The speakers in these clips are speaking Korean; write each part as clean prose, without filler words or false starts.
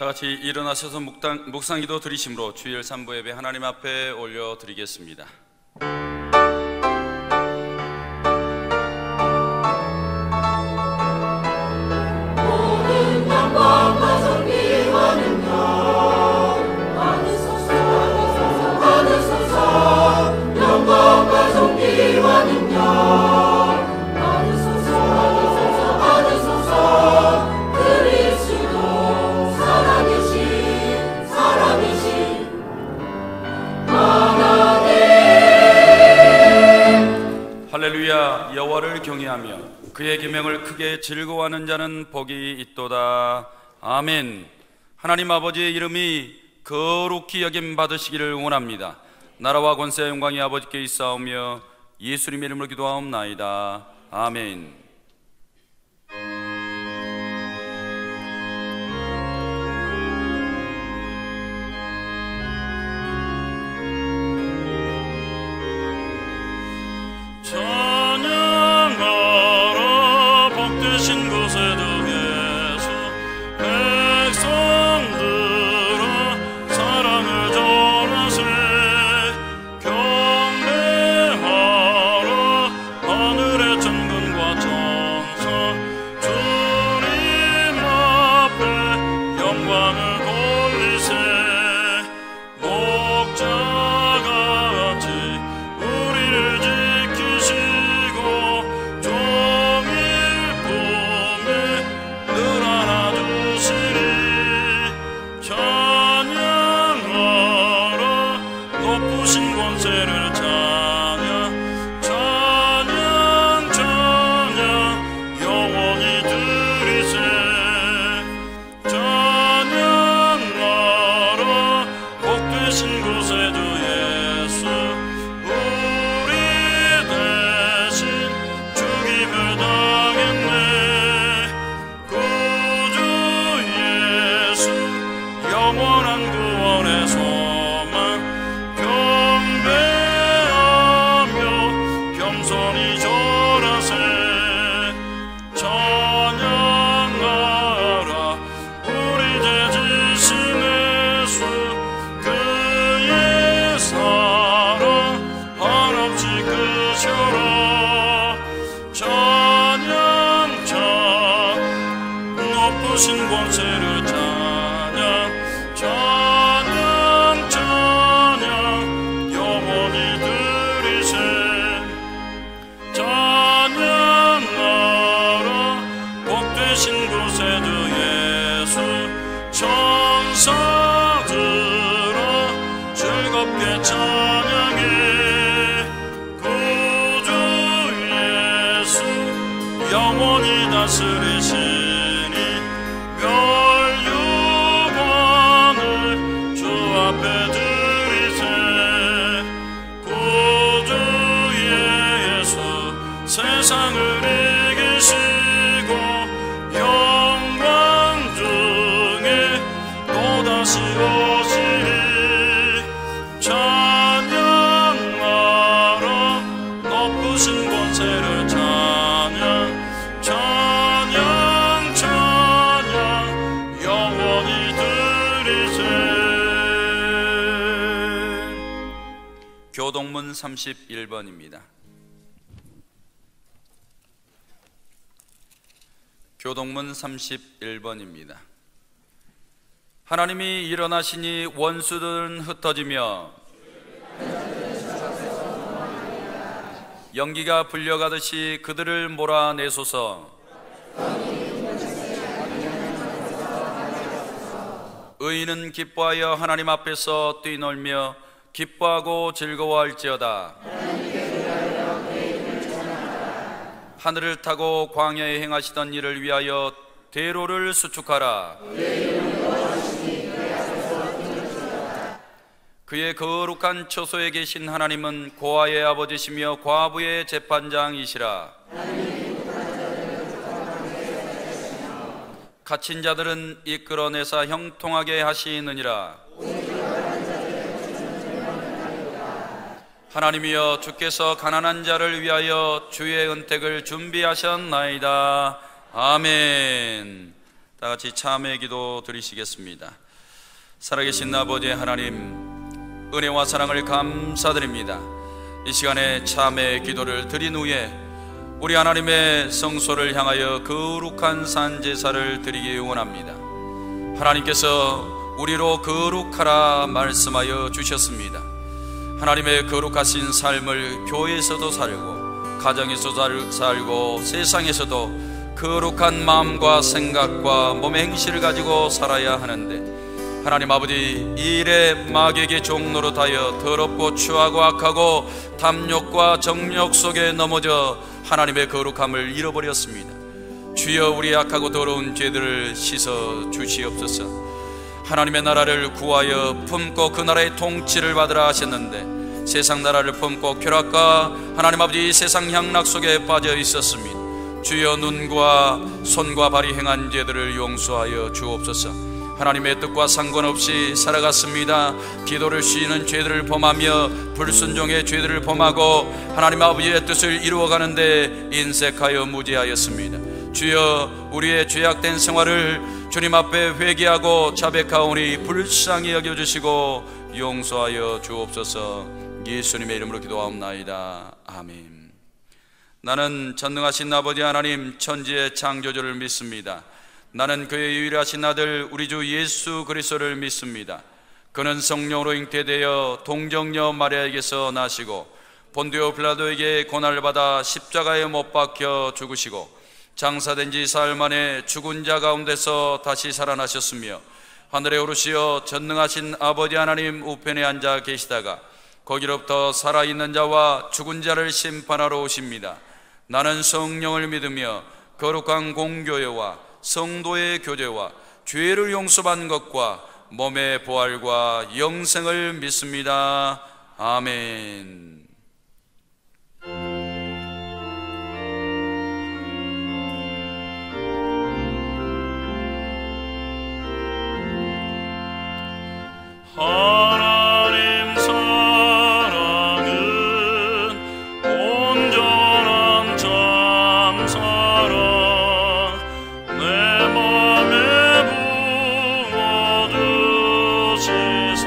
다 같이 일어나셔서 묵상기도 드리심으로 주일 3부 예배 하나님 앞에 올려드리겠습니다. 모든 영광과 존귀와 능력 받으소서, 받으소서. 영광과 존귀와 능력 받으소서, 받으소서. 그리스도 살아계신 하나님. 할렐루야. 여호와를 경외하며 그의 계명을 크게 즐거워하는 자는 복이 있도다. 아멘. 하나님 아버지의 이름이 거룩히 여김 받으시기를 원합니다. 나라와 권세와 영광이 아버지께 있사오며 예수님의 이름으로 기도하옵나이다. 아멘. 찬양하라 복되신 곳에도 예수 백성들아 사랑을 전하세. 경배하라 하늘의 천군과 천사 주님 앞에 영광을 돌리세. 목자같이 우리를 지키시고 종일 품에 늘 안아주시리. 찬양하라 높으신 권세를 찬양 찬양 찬양 영원히 드리세. 찬양하라 복되신 곳에 주 예수 우리 대신 죽임을 당했네. 구주 예수 영원한 구원의 소망 경배하며 겸손히 절하세. 찬양하라 우리 죄 지신 예수 그의 사랑 한없이 크셔라. 찬양 높으신 권세를 찬양 찬양 찬양 영원히 드리세. 찬양하라 복되신 곳에 주 예수 천사들아 즐겁게 찬양해. 구주 예수 영원히 다스리시니 멸류관을 주 앞에 드리세. 구주 예수 세상을 이기시고 영광 중에 또다시 오시리. 찬양하라 높으신 권세를 찬양 찬양 찬양 영원히 드리세. 교동문 31번입니다. 교동문 31번입니다. 하나님이 일어나시니 원수들은 흩어지며 연기가 불려가듯이 그들을 몰아내소서. 의인은 기뻐하여 하나님 앞에서 뛰놀며 기뻐하고 즐거워할지어다. 하늘을 타고 광야에 행하시던 일을 위하여 대로를 수축하라. 그의 거룩한 처소에 계신 하나님은 고아의 아버지시며 과부의 재판장이시라. 갇힌 자들은 이끌어내사 형통하게 하시느니라. 하나님이여 주께서 가난한 자를 위하여 주의 은택을 준비하셨나이다. 아멘. 다 같이 참회 기도 드리시겠습니다. 살아계신 아버지 하나님, 은혜와 사랑을 감사드립니다. 이 시간에 참회 기도를 드린 후에 우리 하나님의 성소를 향하여 거룩한 산제사를 드리기 원합니다. 하나님께서 우리로 거룩하라 말씀하여 주셨습니다. 하나님의 거룩하신 삶을 교회에서도 살고 가정에서도 살고 세상에서도 거룩한 마음과 생각과 몸의 행실을 가지고 살아야 하는데, 하나님 아버지, 이 일에 마귀에게 종노릇하여 더럽고 추하고 악하고 탐욕과 정욕 속에 넘어져 하나님의 거룩함을 잃어버렸습니다. 주여, 우리 악하고 더러운 죄들을 씻어 주시옵소서. 하나님의 나라를 구하여 품고 그 나라의 통치를 받으라 하셨는데, 세상 나라를 품고 쾌락과 하나님 아버지 세상 향락 속에 빠져 있었습니다. 주여, 눈과 손과 발이 행한 죄들을 용서하여 주옵소서. 하나님의 뜻과 상관없이 살아갔습니다. 기도를 쉬는 죄들을 범하며 불순종의 죄들을 범하고 하나님 아버지의 뜻을 이루어가는데 인색하여 무지하였습니다. 주여, 우리의 죄악된 생활을 주님 앞에 회개하고 자백하오니 불쌍히 여겨주시고 용서하여 주옵소서. 예수님의 이름으로 기도하옵나이다. 아멘. 나는 전능하신 아버지 하나님, 천지의 창조주를 믿습니다. 나는 그의 유일하신 아들 우리 주 예수 그리스도를 믿습니다. 그는 성령으로 잉태되어 동정녀 마리아에게서 나시고 본디오 빌라도에게 고난을 받아 십자가에 못 박혀 죽으시고 장사된 지 사흘 만에 죽은 자 가운데서 다시 살아나셨으며 하늘에 오르시어 전능하신 아버지 하나님 우편에 앉아 계시다가 거기로부터 살아있는 자와 죽은 자를 심판하러 오십니다. 나는 성령을 믿으며 거룩한 공교회와 성도의 교제와 죄를 용서받는 것과 몸의 부활과 영생을 믿습니다. 아멘. 하나님 사랑은 온전한 참사랑 내 맘에 부어주시사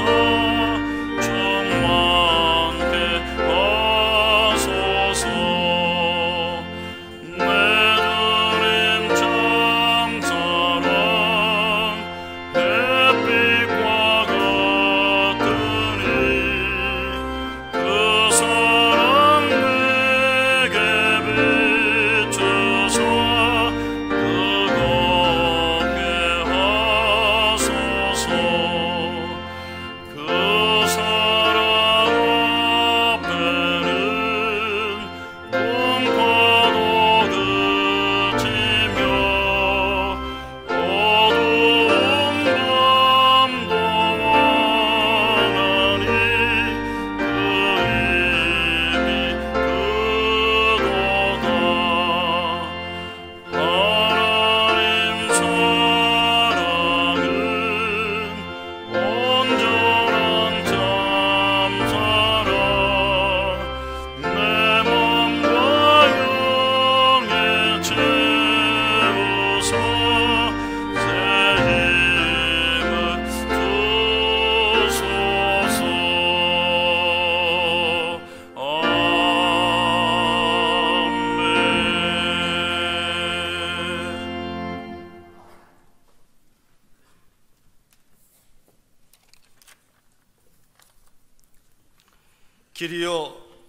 충만케 하소서. 내 주님 참사랑 햇빛과 그 사랑 내게 비추사 뜨겁게 하소서. 그 사랑 앞에는 공파도 그치며 어두운 밤도 원하니 그 힘이 크도다. 하나님 사랑은 온전한 참사랑 내 맘과 영에 채우사 새 힘을 주소서. 아멘. 길이요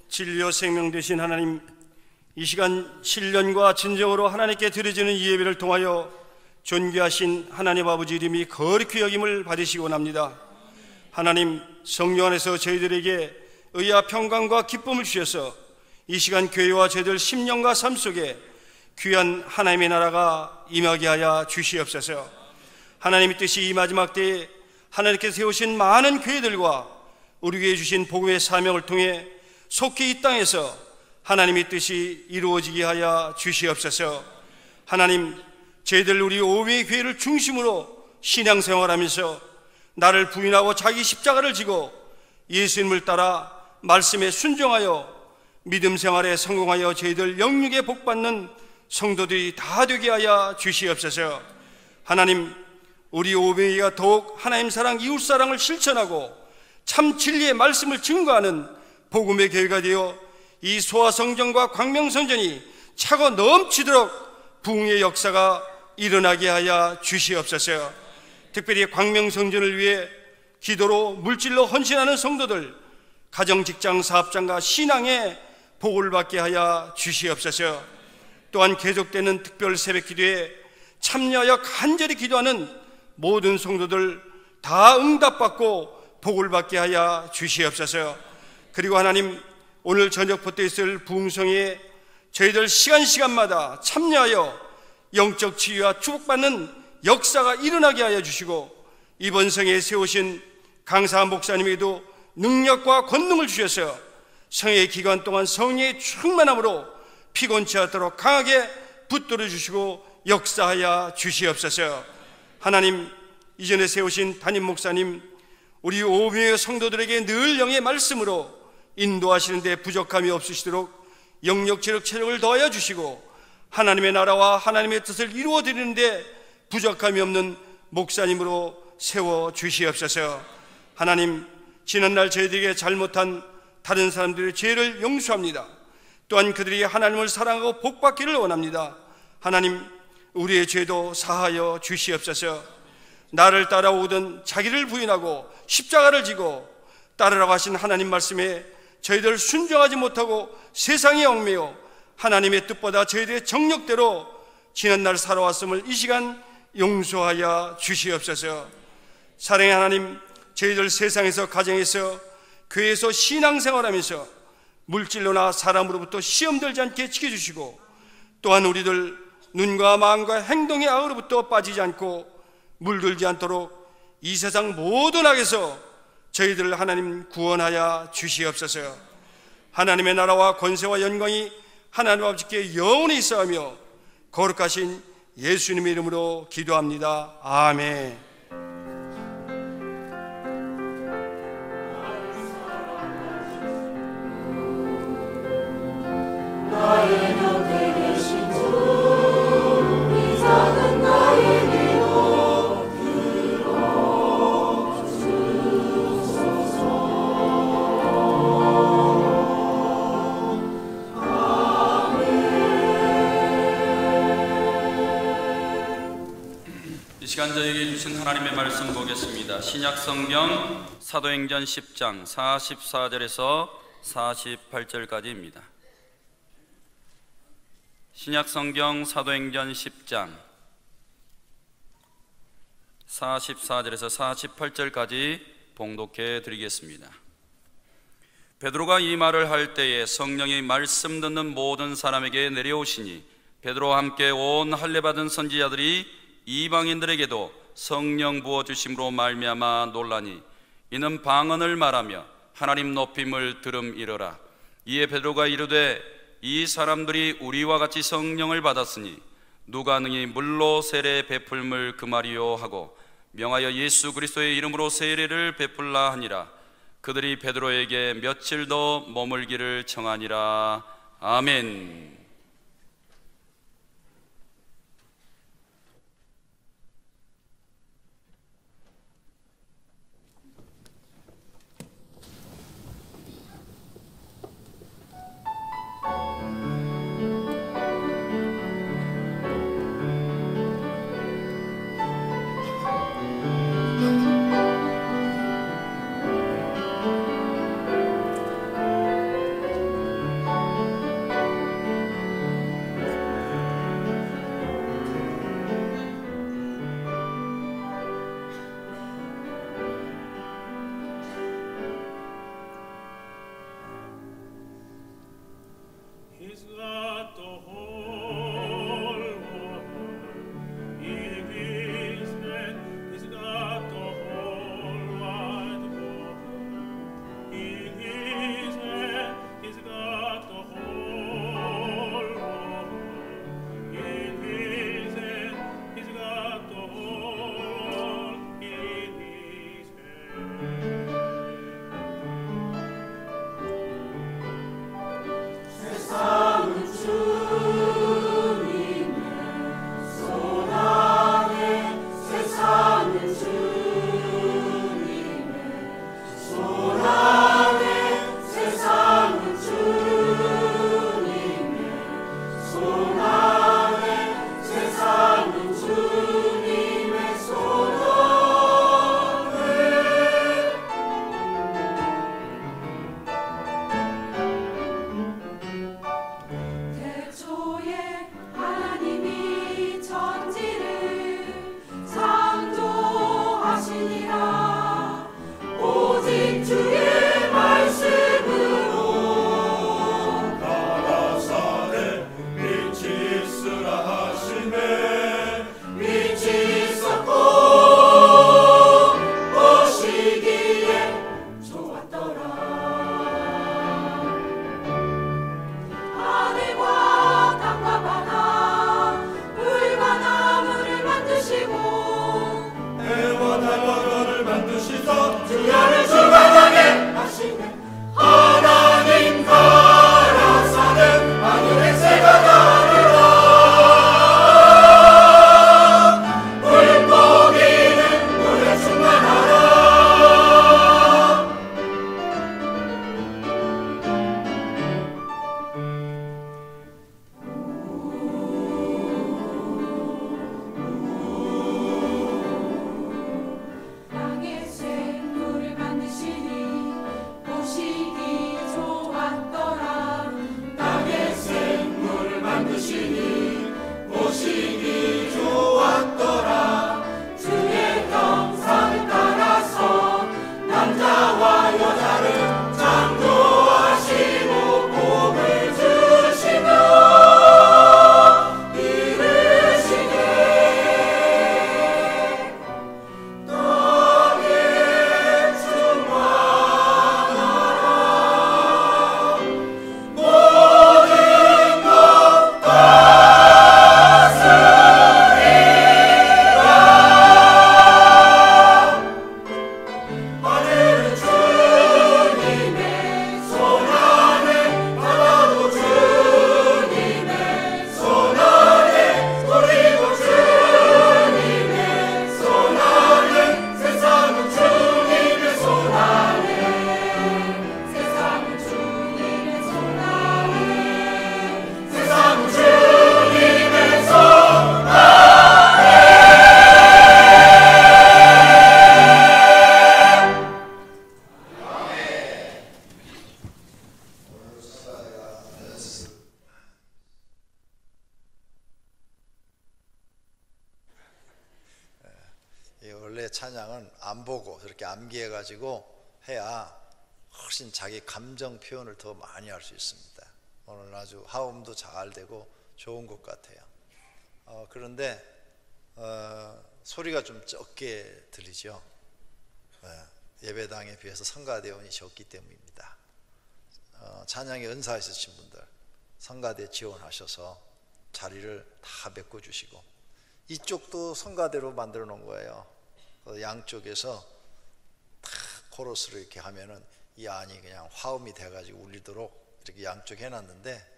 진리요 생명 되신 하나님, 이 시간 신령과 진정으로 하나님께 드려지는 이 예배를 통하여 존귀하신 하나님 아버지 이름이 거룩히 여김을 받으시기 원합니다. 하나님, 성령 안에서 저희들에게 의와 평강과 기쁨을 주셔서 이 시간 교회와 저희들 심령과 삶 속에 귀한 하나님의 나라가 임하게 하여 주시옵소서. 하나님의 뜻이 이 마지막 때에 하나님께서 세우신 많은 교회들과 우리 교회에 주신 복음의 사명을 통해 속히 이 땅에서 하나님의 뜻이 이루어지게 하여 주시옵소서. 하나님, 저희들 우리 오회의 교회를 중심으로 신앙생활하면서 나를 부인하고 자기 십자가를 지고 예수님을 따라 말씀에 순종하여 믿음 생활에 성공하여 저희들 영육에 복받는 성도들이 다 되게 하여 주시옵소서. 하나님, 우리 오병이가 더욱 하나님 사랑, 이웃 사랑을 실천하고 참 진리의 말씀을 증거하는 복음의 교회가 되어 이 소아성전과 광명성전이 차고 넘치도록 부흥의 역사가 일어나게 하여 주시옵소서. 특별히 광명성전을 위해 기도로 물질로 헌신하는 성도들, 가정, 직장, 사업장과 신앙의 복을 받게 하여 주시옵소서. 또한 계속되는 특별 새벽 기도에 참여하여 간절히 기도하는 모든 성도들 다 응답받고 복을 받게 하여 주시옵소서. 그리고 하나님, 오늘 저녁부터 있을 부흥성에 저희들 시간마다 참여하여 영적 치유와 축복받는 역사가 일어나게 하여 주시고, 이번 성에 세우신 강사 목사님에게도 능력과 권능을 주셔서 성의 기간 동안 성령의 충만함으로 피곤치 않도록 강하게 붙들어 주시고 역사하여 주시옵소서. 하나님, 이전에 세우신 담임 목사님, 우리 오병의 성도들에게 늘 영의 말씀으로 인도하시는 데 부족함이 없으시도록 영력, 체력, 체력을 더하여 주시고, 하나님의 나라와 하나님의 뜻을 이루어 드리는 데 부족함이 없는 목사님으로 세워 주시옵소서. 하나님, 지난날 저희들에게 잘못한 다른 사람들의 죄를 용서합니다. 또한 그들이 하나님을 사랑하고 복받기를 원합니다. 하나님, 우리의 죄도 사하여 주시옵소서. 나를 따라오든 자기를 부인하고 십자가를 지고 따르라고 하신 하나님 말씀에 저희들 순종하지 못하고 세상에 얽매여 하나님의 뜻보다 저희들의 정력대로 지난날 살아왔음을 이 시간 용서하여 주시옵소서. 사랑의 하나님, 저희들 세상에서, 가정에서, 교회에서 신앙생활하면서 물질로나 사람으로부터 시험 들지 않게 지켜주시고, 또한 우리들 눈과 마음과 행동의 악으로부터 빠지지 않고 물들지 않도록 이 세상 모든 악에서 저희들을 하나님 구원하여 주시옵소서. 하나님의 나라와 권세와 영광이 하나님 아버지께 영원히 있어하며 거룩하신 예수님의 이름으로 기도합니다. 아멘. 나의 곁에 계신 주, 이 작은 나의 기도 들어주소서. 이 시간 저에게 주신 하나님의 말씀 보겠습니다. 신약성경 사도행전 10장 44절에서 48절까지입니다. 신약성경 사도행전 10장 44절에서 48절까지 봉독해 드리겠습니다. 베드로가 이 말을 할 때에 성령이 말씀 듣는 모든 사람에게 내려오시니 베드로와 함께 온 할례 받은 선지자들이 이방인들에게도 성령 부어주심으로 말미암아 놀라니 이는 방언을 말하며 하나님 높임을 들음이러라. 이에 베드로가 이르되 이 사람들이 우리와 같이 성령을 받았으니 누가 능히 물로 세례 베풀물 금하리요 하고 명하여 예수 그리스도의 이름으로 세례를 베풀라 하니라. 그들이 베드로에게 며칠 더 머물기를 청하니라. 아멘. 그런데 찬양은 안 보고 저렇게 암기해가지고 해야 훨씬 자기 감정 표현을 더 많이 할 수 있습니다. 오늘 아주 화음도 잘 되고 좋은 것 같아요. 그런데 소리가 좀 적게 들리죠. 예배당에 비해서 성가대원이 적기 때문입니다. 찬양에 은사 있으신 분들 성가대 지원하셔서 자리를 다 메꿔주시고, 이쪽도 성가대로 만들어 놓은 거예요. 양쪽에서 다 코러스를 이렇게 하면은 이 안이 그냥 화음이 돼가지고 울리도록 이렇게 양쪽 해놨는데,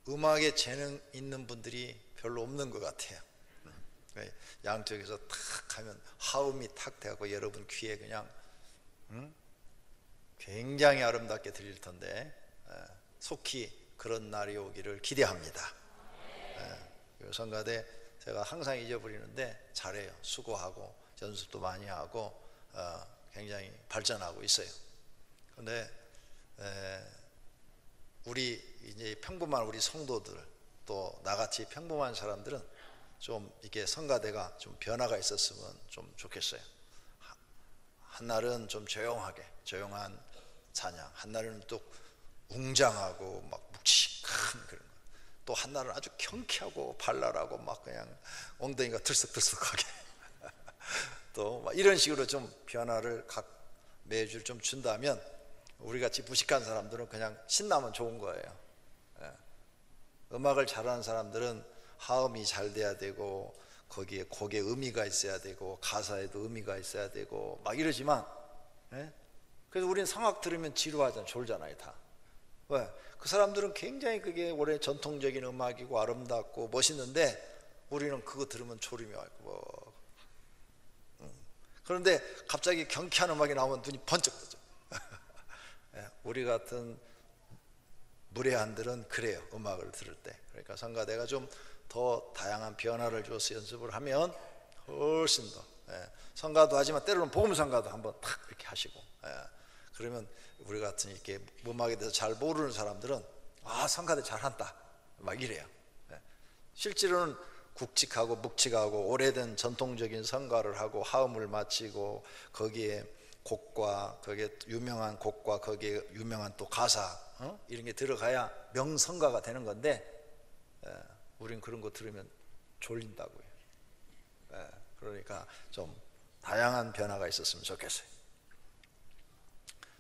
음악에 재능 있는 분들이 별로 없는 것 같아요. 양쪽에서 탁 하면 화음이 탁 돼갖고 여러분 귀에 그냥 굉장히 아름답게 들릴 텐데, 속히 그런 날이 오기를 기대합니다. 성가대 제가 항상 잊어버리는데 잘해요. 수고하고 연습도 많이 하고 굉장히 발전하고 있어요. 그런데 우리 이제 평범한 우리 성도들, 또 나같이 평범한 사람들은 좀 이게 성가대가 좀 변화가 있었으면 좀 좋겠어요. 한날은 좀 조용한 찬양, 한날은 또 웅장하고 막 묵직한 그런 거, 또 한날은 아주 경쾌하고 발랄하고 막 그냥 엉덩이가 들썩들썩하게 또 막 이런 식으로 좀 변화를 매주 좀 준다면, 우리같이 무식한 사람들은 그냥 신나면 좋은 거예요. 음악을 잘하는 사람들은 하음이 잘 돼야 되고, 거기에 곡에 의미가 있어야 되고, 가사에도 의미가 있어야 되고 막 이러지만, 그래서 우리는 성악 들으면 지루하잖아요. 졸잖아요 다. 왜? 그 사람들은 굉장히 그게 원래 전통적인 음악이고 아름답고 멋있는데, 우리는 그거 들으면 졸음이 와요. 그런데 갑자기 경쾌한 음악이 나오면 눈이 번쩍 뜨죠. 우리 같은 무례한들은 그래요, 음악을 들을 때. 그러니까 성가대가 좀 더 다양한 변화를 줘서 연습을 하면 훨씬 더, 성가도 하지만 때로는 복음 성가도 한번 탁 이렇게 하시고, 그러면 우리 같은 이렇게 음악에 대해서 잘 모르는 사람들은 성가대 잘한다 막 이래요. 실제로는 굵직하고 묵직하고 오래된 전통적인 성가를 하고 하음을 맞추고, 거기에 곡과 거기에 유명한 곡과 거기에 유명한 또 가사 이런 게 들어가야 명성가가 되는 건데, 우린 그런 거 들으면 졸린다고요. 그러니까 좀 다양한 변화가 있었으면 좋겠어요.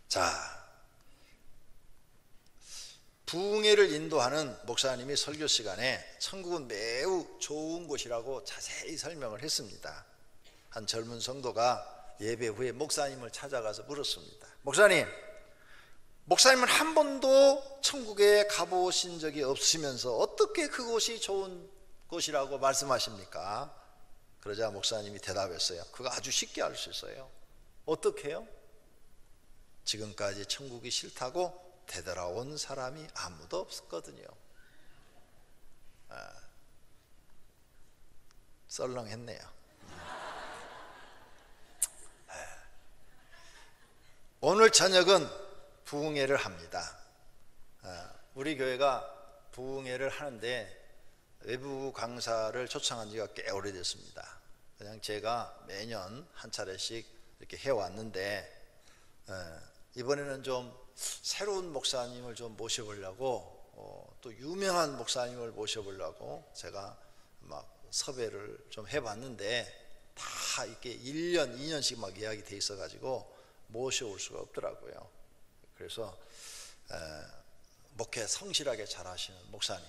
자, 부흥회를 인도하는 목사님이 설교 시간에 천국은 매우 좋은 곳이라고 자세히 설명을 했습니다. 한 젊은 성도가 예배 후에 목사님을 찾아가서 물었습니다. 목사님은 한 번도 천국에 가보신 적이 없으면서 어떻게 그곳이 좋은 곳이라고 말씀하십니까? 그러자 목사님이 대답했어요. 그거 아주 쉽게 알 수 있어요. 어떻게 해요? 지금까지 천국이 싫다고 되돌아온 사람이 아무도 없었거든요. 썰렁했네요. 오늘 저녁은 부흥회를 합니다. 우리 교회가 부흥회를 하는데 외부 강사를 초청한 지가 꽤 오래됐습니다. 그냥 제가 매년 한 차례씩 이렇게 해왔는데, 이번에는 좀 새로운 목사님을 좀 모셔보려고, 또 유명한 목사님을 모셔보려고 제가 막 섭외를 좀 해봤는데, 다 이렇게 1년, 2년씩 막 예약이 돼 있어가지고 모셔올 수가 없더라고요. 그래서 목회 성실하게 잘하시는 목사님,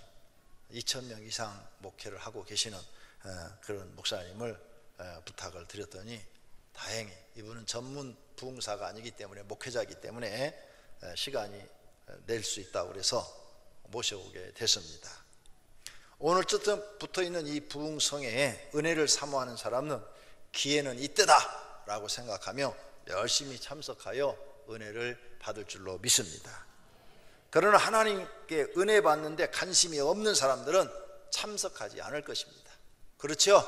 2,000명 이상 목회를 하고 계시는 그런 목사님을 부탁을 드렸더니, 다행히 이분은 전문 부흥사가 아니기 때문에, 목회자이기 때문에 시간이 낼 수 있다고 그래서 모셔오게 됐습니다. 오늘 붙어있는 이 부흥성회에 은혜를 사모하는 사람은 기회는 이때다 라고 생각하며 열심히 참석하여 은혜를 받을 줄로 믿습니다. 그러나 하나님께 은혜 받는데 관심이 없는 사람들은 참석하지 않을 것입니다. 그렇죠?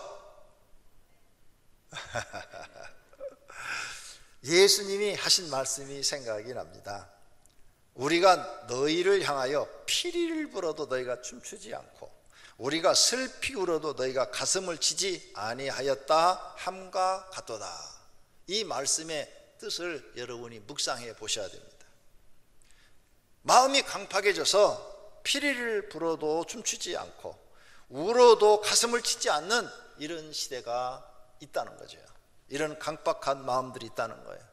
예수님이 하신 말씀이 생각이 납니다. 우리가 너희를 향하여 피리를 불어도 너희가 춤추지 않고, 우리가 슬피 울어도 너희가 가슴을 치지 아니하였다 함과 같도다. 이 말씀의 뜻을 여러분이 묵상해 보셔야 됩니다. 마음이 강팍해져서 피리를 불어도 춤추지 않고 울어도 가슴을 치지 않는 이런 시대가 있다는 거죠. 이런 강팍한 마음들이 있다는 거예요.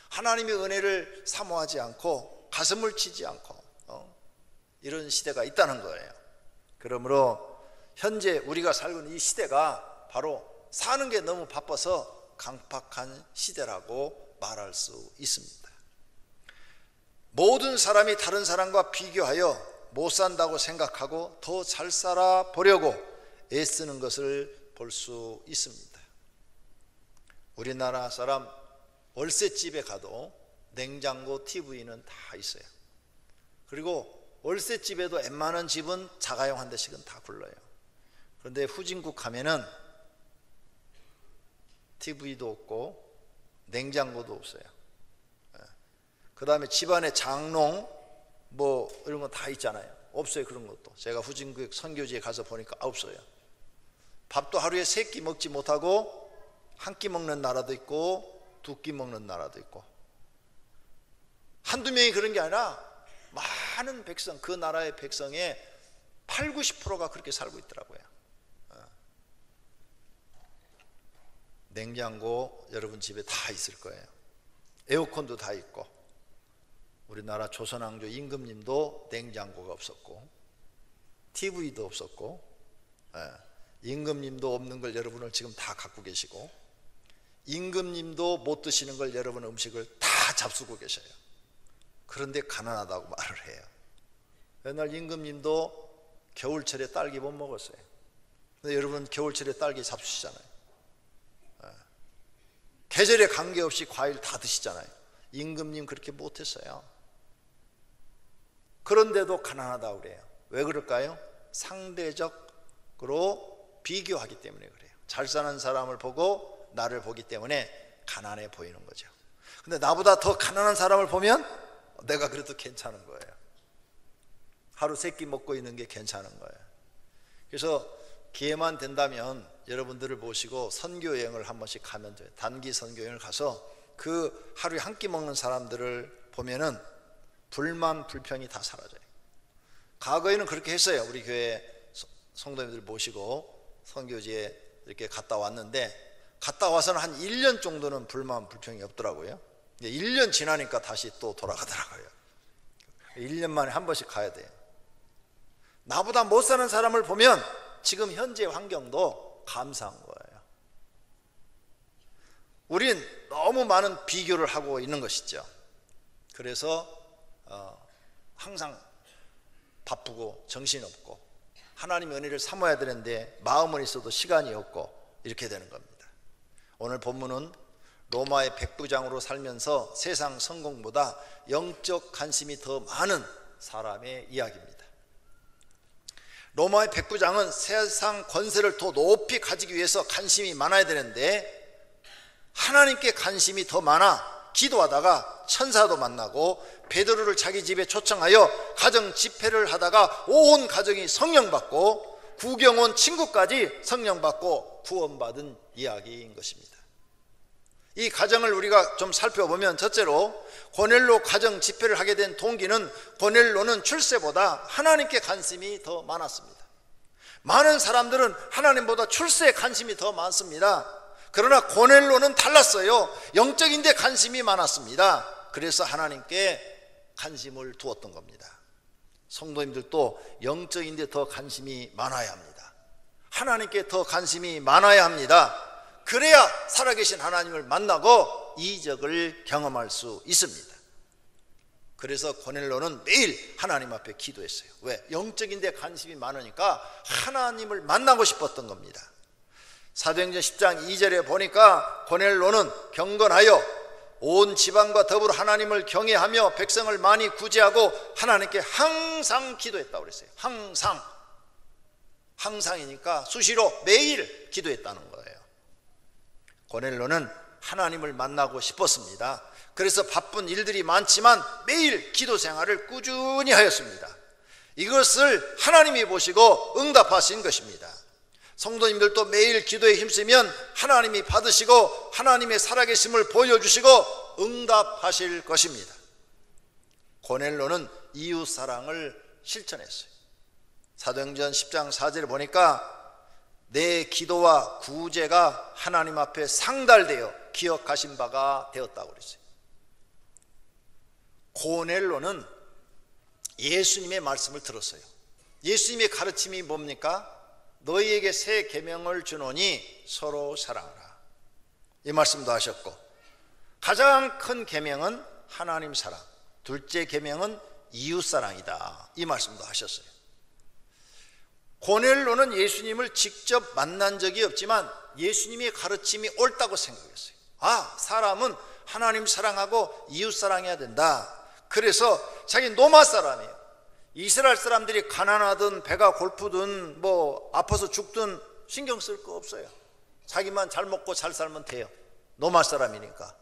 하나님의 은혜를 사모하지 않고 가슴을 치지 않고 이런 시대가 있다는 거예요. 그러므로 현재 우리가 살고 있는 이 시대가 바로 사는 게 너무 바빠서 강팍한 시대라고 말할 수 있습니다. 모든 사람이 다른 사람과 비교하여 못 산다고 생각하고 더 잘 살아 보려고 애쓰는 것을 볼 수 있습니다. 우리나라 사람 월세집에 가도 냉장고, TV는 다 있어요. 그리고 월세집에도 웬만한 집은 자가용 한 대씩은 다 굴러요. 그런데 후진국 가면은 TV도 없고 냉장고도 없어요. 그 다음에 집안에 장롱 뭐 이런 거 다 있잖아요. 없어요. 그런 것도. 제가 후진국 선교지에 가서 보니까 없어요. 밥도 하루에 3끼 먹지 못하고 한 끼 먹는 나라도 있고 2끼 먹는 나라도 있고, 한두 명이 그런 게 아니라 많은 백성, 그 나라의 백성의 80, 90%가 그렇게 살고 있더라고요. 냉장고 여러분 집에 다 있을 거예요. 에어컨도 다 있고, 우리나라 조선왕조 임금님도 냉장고가 없었고 TV도 없었고, 임금님도 없는 걸 여러분은 지금 다 갖고 계시고, 임금님도 못 드시는 걸 여러분 음식을 다 잡수고 계셔요. 그런데 가난하다고 말을 해요. 옛날 임금님도 겨울철에 딸기 못 먹었어요. 근데 여러분 겨울철에 딸기 잡수시잖아요. 계절에 관계없이 과일 다 드시잖아요. 임금님 그렇게 못했어요. 그런데도 가난하다고 그래요. 왜 그럴까요? 상대적으로 비교하기 때문에 그래요. 잘 사는 사람을 보고 나를 보기 때문에 가난해 보이는 거죠. 근데 나보다 더 가난한 사람을 보면 내가 그래도 괜찮은 거예요. 하루 3끼 먹고 있는 게 괜찮은 거예요. 그래서 기회만 된다면 여러분들을 모시고 선교여행을 한 번씩 가면 돼요. 단기 선교여행을 가서 그 하루에 한 끼 먹는 사람들을 보면은 불만 불평이 다 사라져요. 과거에는 그렇게 했어요. 우리 교회 성도님들 모시고 선교지에 이렇게 갔다 왔는데, 갔다 와서는 한 1년 정도는 불만 불평이 없더라고요. 1년 지나니까 다시 또 돌아가더라고요. 1년 만에 한 번씩 가야 돼요. 나보다 못 사는 사람을 보면 지금 현재 환경도 감사한 거예요. 우린 너무 많은 비교를 하고 있는 것이죠. 그래서 항상 바쁘고 정신없고 하나님의 은혜를 사모해야 되는데 마음은 있어도 시간이 없고 이렇게 되는 겁니다. 오늘 본문은 로마의 백부장으로 살면서 세상 성공보다 영적 관심이 더 많은 사람의 이야기입니다. 로마의 백부장은 세상 권세를 더 높이 가지기 위해서 관심이 많아야 되는데 하나님께 관심이 더 많아 기도하다가 천사도 만나고 베드로를 자기 집에 초청하여 가정 집회를 하다가 온 가정이 성령받고 구경 온 친구까지 성령받고 구원받은 이야기인 것입니다. 이 가정을 우리가 좀 살펴보면, 첫째로 고넬로 가정 집회를 하게 된 동기는 고넬로는 출세보다 하나님께 관심이 더 많았습니다. 많은 사람들은 하나님보다 출세에 관심이 더 많습니다. 그러나 고넬로는 달랐어요. 영적인 데 관심이 많았습니다. 그래서 하나님께 관심을 두었던 겁니다. 성도님들도 영적인 데 더 관심이 많아야 합니다. 하나님께 더 관심이 많아야 합니다. 그래야 살아계신 하나님을 만나고 이적을 경험할 수 있습니다. 그래서 고넬로는 매일 하나님 앞에 기도했어요. 왜? 영적인 데 관심이 많으니까 하나님을 만나고 싶었던 겁니다. 사도행전 10장 2절에 보니까 고넬로는 경건하여 온 지방과 더불어 하나님을 경외하며 백성을 많이 구제하고 하나님께 항상 기도했다고 그랬어요. 항상이니까 수시로 매일 기도했다는 거예요. 고넬로는 하나님을 만나고 싶었습니다. 그래서 바쁜 일들이 많지만 매일 기도 생활을 꾸준히 하였습니다. 이것을 하나님이 보시고 응답하신 것입니다. 성도님들도 매일 기도에 힘쓰면 하나님이 받으시고 하나님의 살아계심을 보여주시고 응답하실 것입니다. 고넬로는 이웃사랑을 실천했어요. 사도행전 10장 4절에 보니까 내 기도와 구제가 하나님 앞에 상달되어 기억하신 바가 되었다고 그랬어요. 고넬로는 예수님의 말씀을 들었어요. 예수님의 가르침이 뭡니까? 너희에게 새 계명을 주노니 서로 사랑하라. 이 말씀도 하셨고, 가장 큰 계명은 하나님 사랑, 둘째 계명은 이웃 사랑이다. 이 말씀도 하셨어요. 고넬로는 예수님을 직접 만난 적이 없지만 예수님의 가르침이 옳다고 생각했어요. 아, 사람은 하나님 사랑하고 이웃 사랑해야 된다. 그래서 자기 로마 사람이에요. 이스라엘 사람들이 가난하든 배가 고프든 뭐 아파서 죽든 신경 쓸 거 없어요. 자기만 잘 먹고 잘 살면 돼요. 로마 사람이니까.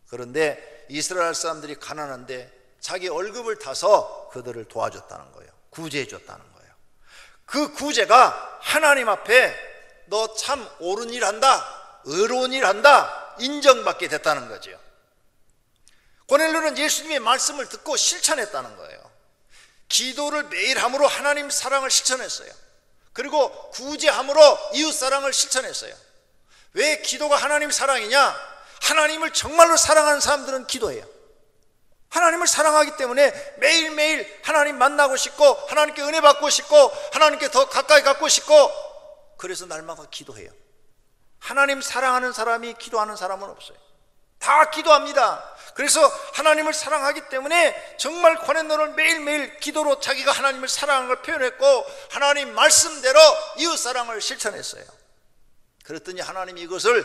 그런데 이스라엘 사람들이 가난한데 자기 월급을 타서 그들을 도와줬다는 거예요. 구제해 줬다는 거예요. 그 구제가 하나님 앞에 너 참 옳은 일 한다, 의로운 일 한다 인정받게 됐다는 거죠. 고넬로는 예수님의 말씀을 듣고 실천했다는 거예요. 기도를 매일 함으로 하나님 사랑을 실천했어요. 그리고 구제함으로 이웃 사랑을 실천했어요. 왜 기도가 하나님 사랑이냐? 하나님을 정말로 사랑하는 사람들은 기도해요. 하나님을 사랑하기 때문에 매일매일 하나님 만나고 싶고 하나님께 은혜 받고 싶고 하나님께 더 가까이 갖고 싶고, 그래서 날마다 기도해요. 하나님 사랑하는 사람이 기도하는 사람은 없어요. 다 기도합니다. 그래서 하나님을 사랑하기 때문에 정말 고넬로는 매일매일 기도로 자기가 하나님을 사랑하는 걸 표현했고 하나님 말씀대로 이웃사랑을 실천했어요. 그랬더니 하나님이 이것을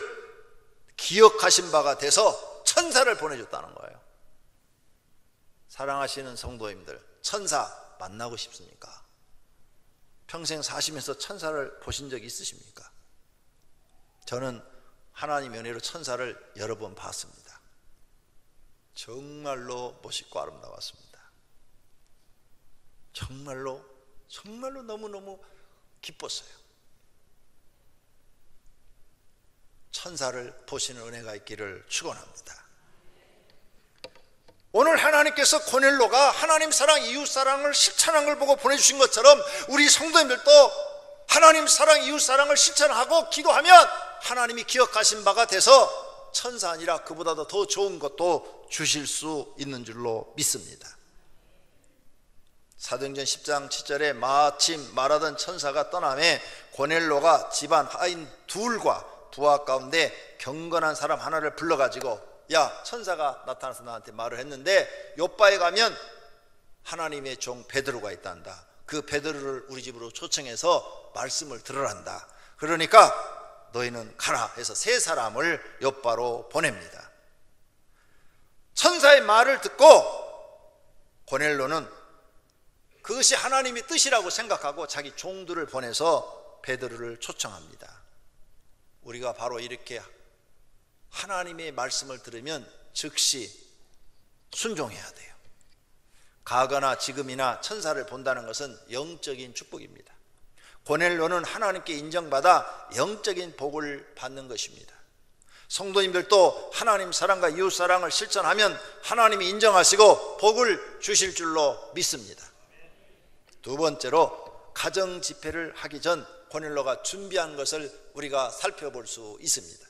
기억하신 바가 돼서 천사를 보내줬다는 거예요. 사랑하시는 성도님들, 천사 만나고 싶습니까? 평생 사시면서 천사를 보신 적이 있으십니까? 저는 하나님의 은혜로 천사를 여러 번 봤습니다. 정말로 멋있고 아름다웠습니다. 정말로 너무너무 기뻤어요. 천사를 보시는 은혜가 있기를 축원합니다. 오늘 하나님께서 고넬로가 하나님 사랑, 이웃 사랑을 실천한 걸 보고 보내주신 것처럼 우리 성도님들도 하나님 사랑, 이웃 사랑을 실천하고 기도하면 하나님이 기억하신 바가 돼서 천사 아니라 그보다도 더 좋은 것도 주실 수 있는 줄로 믿습니다. 사도행전 10장 7절에 마침 말하던 천사가 떠나매 고넬로가 집안 하인 둘과 부하 가운데 경건한 사람 하나를 불러가지고, 야, 천사가 나타나서 나한테 말을 했는데 요바에 가면 하나님의 종 베드로가 있단다. 그 베드로를 우리 집으로 초청해서 말씀을 들으란다. 그러니까 너희는 가라 해서 세 사람을 요바로 보냅니다. 천사의 말을 듣고 고넬로는 그것이 하나님의 뜻이라고 생각하고 자기 종들을 보내서 베드로를 초청합니다. 우리가 바로 이렇게 하나님의 말씀을 들으면 즉시 순종해야 돼요. 과거나 지금이나 천사를 본다는 것은 영적인 축복입니다. 고넬로는 하나님께 인정받아 영적인 복을 받는 것입니다. 성도님들도 하나님 사랑과 이웃 사랑을 실천하면 하나님이 인정하시고 복을 주실 줄로 믿습니다. 두 번째로 가정 집회를 하기 전 고넬로가 준비한 것을 우리가 살펴볼 수 있습니다.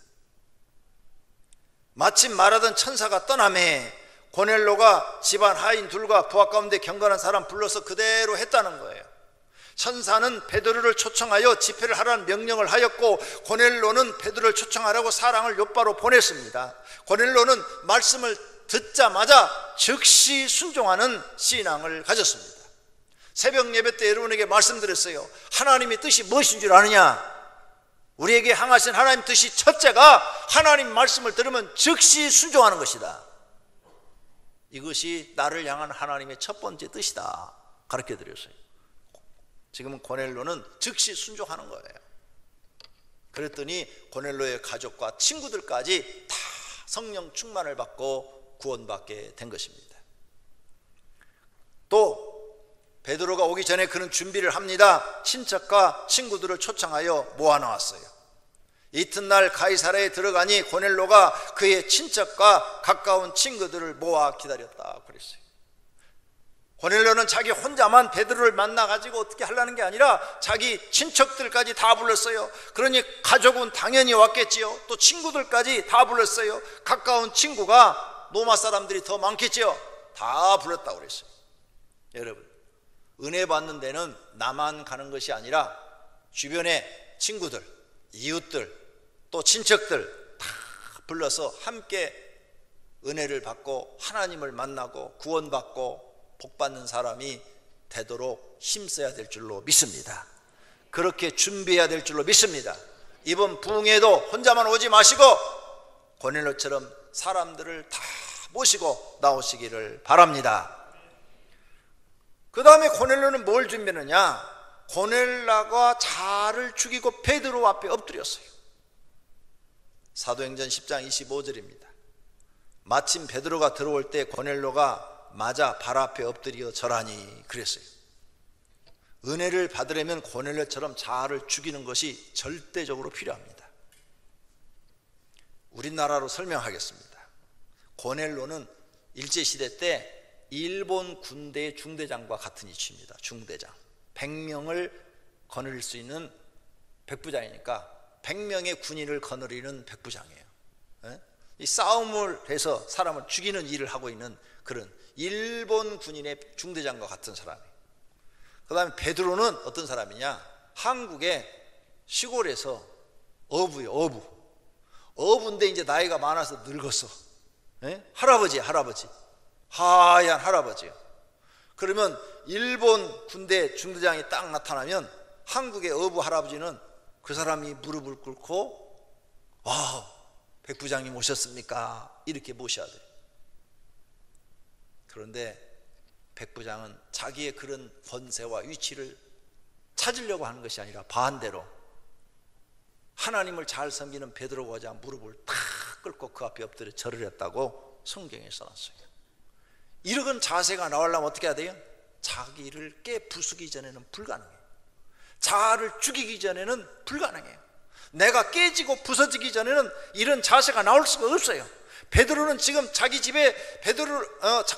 마침 말하던 천사가 떠나매 고넬로가 집안 하인 둘과 부하 가운데 경건한 사람 불러서 그대로 했다는 거예요. 천사는 베드로를 초청하여 집회를 하라는 명령을 하였고 고넬로는 베드로를 초청하라고 사람을 요바로 보냈습니다. 고넬로는 말씀을 듣자마자 즉시 순종하는 신앙을 가졌습니다. 새벽 예배 때 여러분에게 말씀드렸어요. 하나님의 뜻이 무엇인 줄 아느냐? 우리에게 향하신 하나님 뜻이 첫째가 하나님 말씀을 들으면 즉시 순종하는 것이다. 이것이 나를 향한 하나님의 첫 번째 뜻이다 가르쳐 드렸어요. 지금은 고넬로는 즉시 순종하는 거예요. 그랬더니 고넬로의 가족과 친구들까지 다 성령 충만을 받고 구원받게 된 것입니다. 또 베드로가 오기 전에 그는 준비를 합니다. 친척과 친구들을 초청하여 모아놓았어요. 이튿날 가이사랴에 들어가니 고넬로가 그의 친척과 가까운 친구들을 모아 기다렸다 그랬어요. 고넬로는 자기 혼자만 베드로를 만나가지고 어떻게 하려는 게 아니라 자기 친척들까지 다 불렀어요. 그러니 가족은 당연히 왔겠지요. 또 친구들까지 다 불렀어요. 가까운 친구가 로마 사람들이 더 많겠지요. 다 불렀다고 그랬어요. 여러분, 은혜 받는 데는 나만 가는 것이 아니라 주변의 친구들, 이웃들, 또 친척들 다 불러서 함께 은혜를 받고 하나님을 만나고 구원받고 복받는 사람이 되도록 힘써야 될 줄로 믿습니다. 그렇게 준비해야 될 줄로 믿습니다. 이번 부흥에도 혼자만 오지 마시고 고넬로처럼 사람들을 다 모시고 나오시기를 바랍니다. 그 다음에 고넬로는 뭘 준비했느냐? 고넬로가 자를 죽이고 베드로 앞에 엎드렸어요. 사도행전 10장 25절입니다. 마침 베드로가 들어올 때 고넬로가 맞아 발 앞에 엎드려 절하니 그랬어요. 은혜를 받으려면 고넬로처럼 자아를 죽이는 것이 절대적으로 필요합니다. 우리나라로 설명하겠습니다. 고넬로는 일제시대 때 일본 군대의 중대장과 같은 위치입니다. 중대장. 100명을 거느릴 수 있는 백부장이니까 100명의 군인을 거느리는 백부장이에요. 이 싸움을 해서 사람을 죽이는 일을 하고 있는 그런 일본 군인의 중대장과 같은 사람이에요. 그 다음에 베드로는 어떤 사람이냐? 한국의 시골에서 어부예요. 어부인데 이제 나이가 많아서 늙었어. 할아버지야, 할아버지. 하얀 할아버지요. 그러면 일본 군대 중대장이 딱 나타나면 한국의 어부 할아버지는 그 사람이 무릎을 꿇고 와, 백부장님 오셨습니까? 이렇게 모셔야 돼요. 그런데 백부장은 자기의 그런 권세와 위치를 찾으려고 하는 것이 아니라 반대로 하나님을 잘 섬기는 베드로가 오자 무릎을 탁 꿇고 그 앞에 엎드려 절을 했다고 성경에 써놨어요. 이런 자세가 나오려면 어떻게 해야 돼요? 자기를 깨부수기 전에는 불가능해요. 자아를 죽이기 전에는 불가능해요. 내가 깨지고 부서지기 전에는 이런 자세가 나올 수가 없어요. 베드로는 지금 자기 집에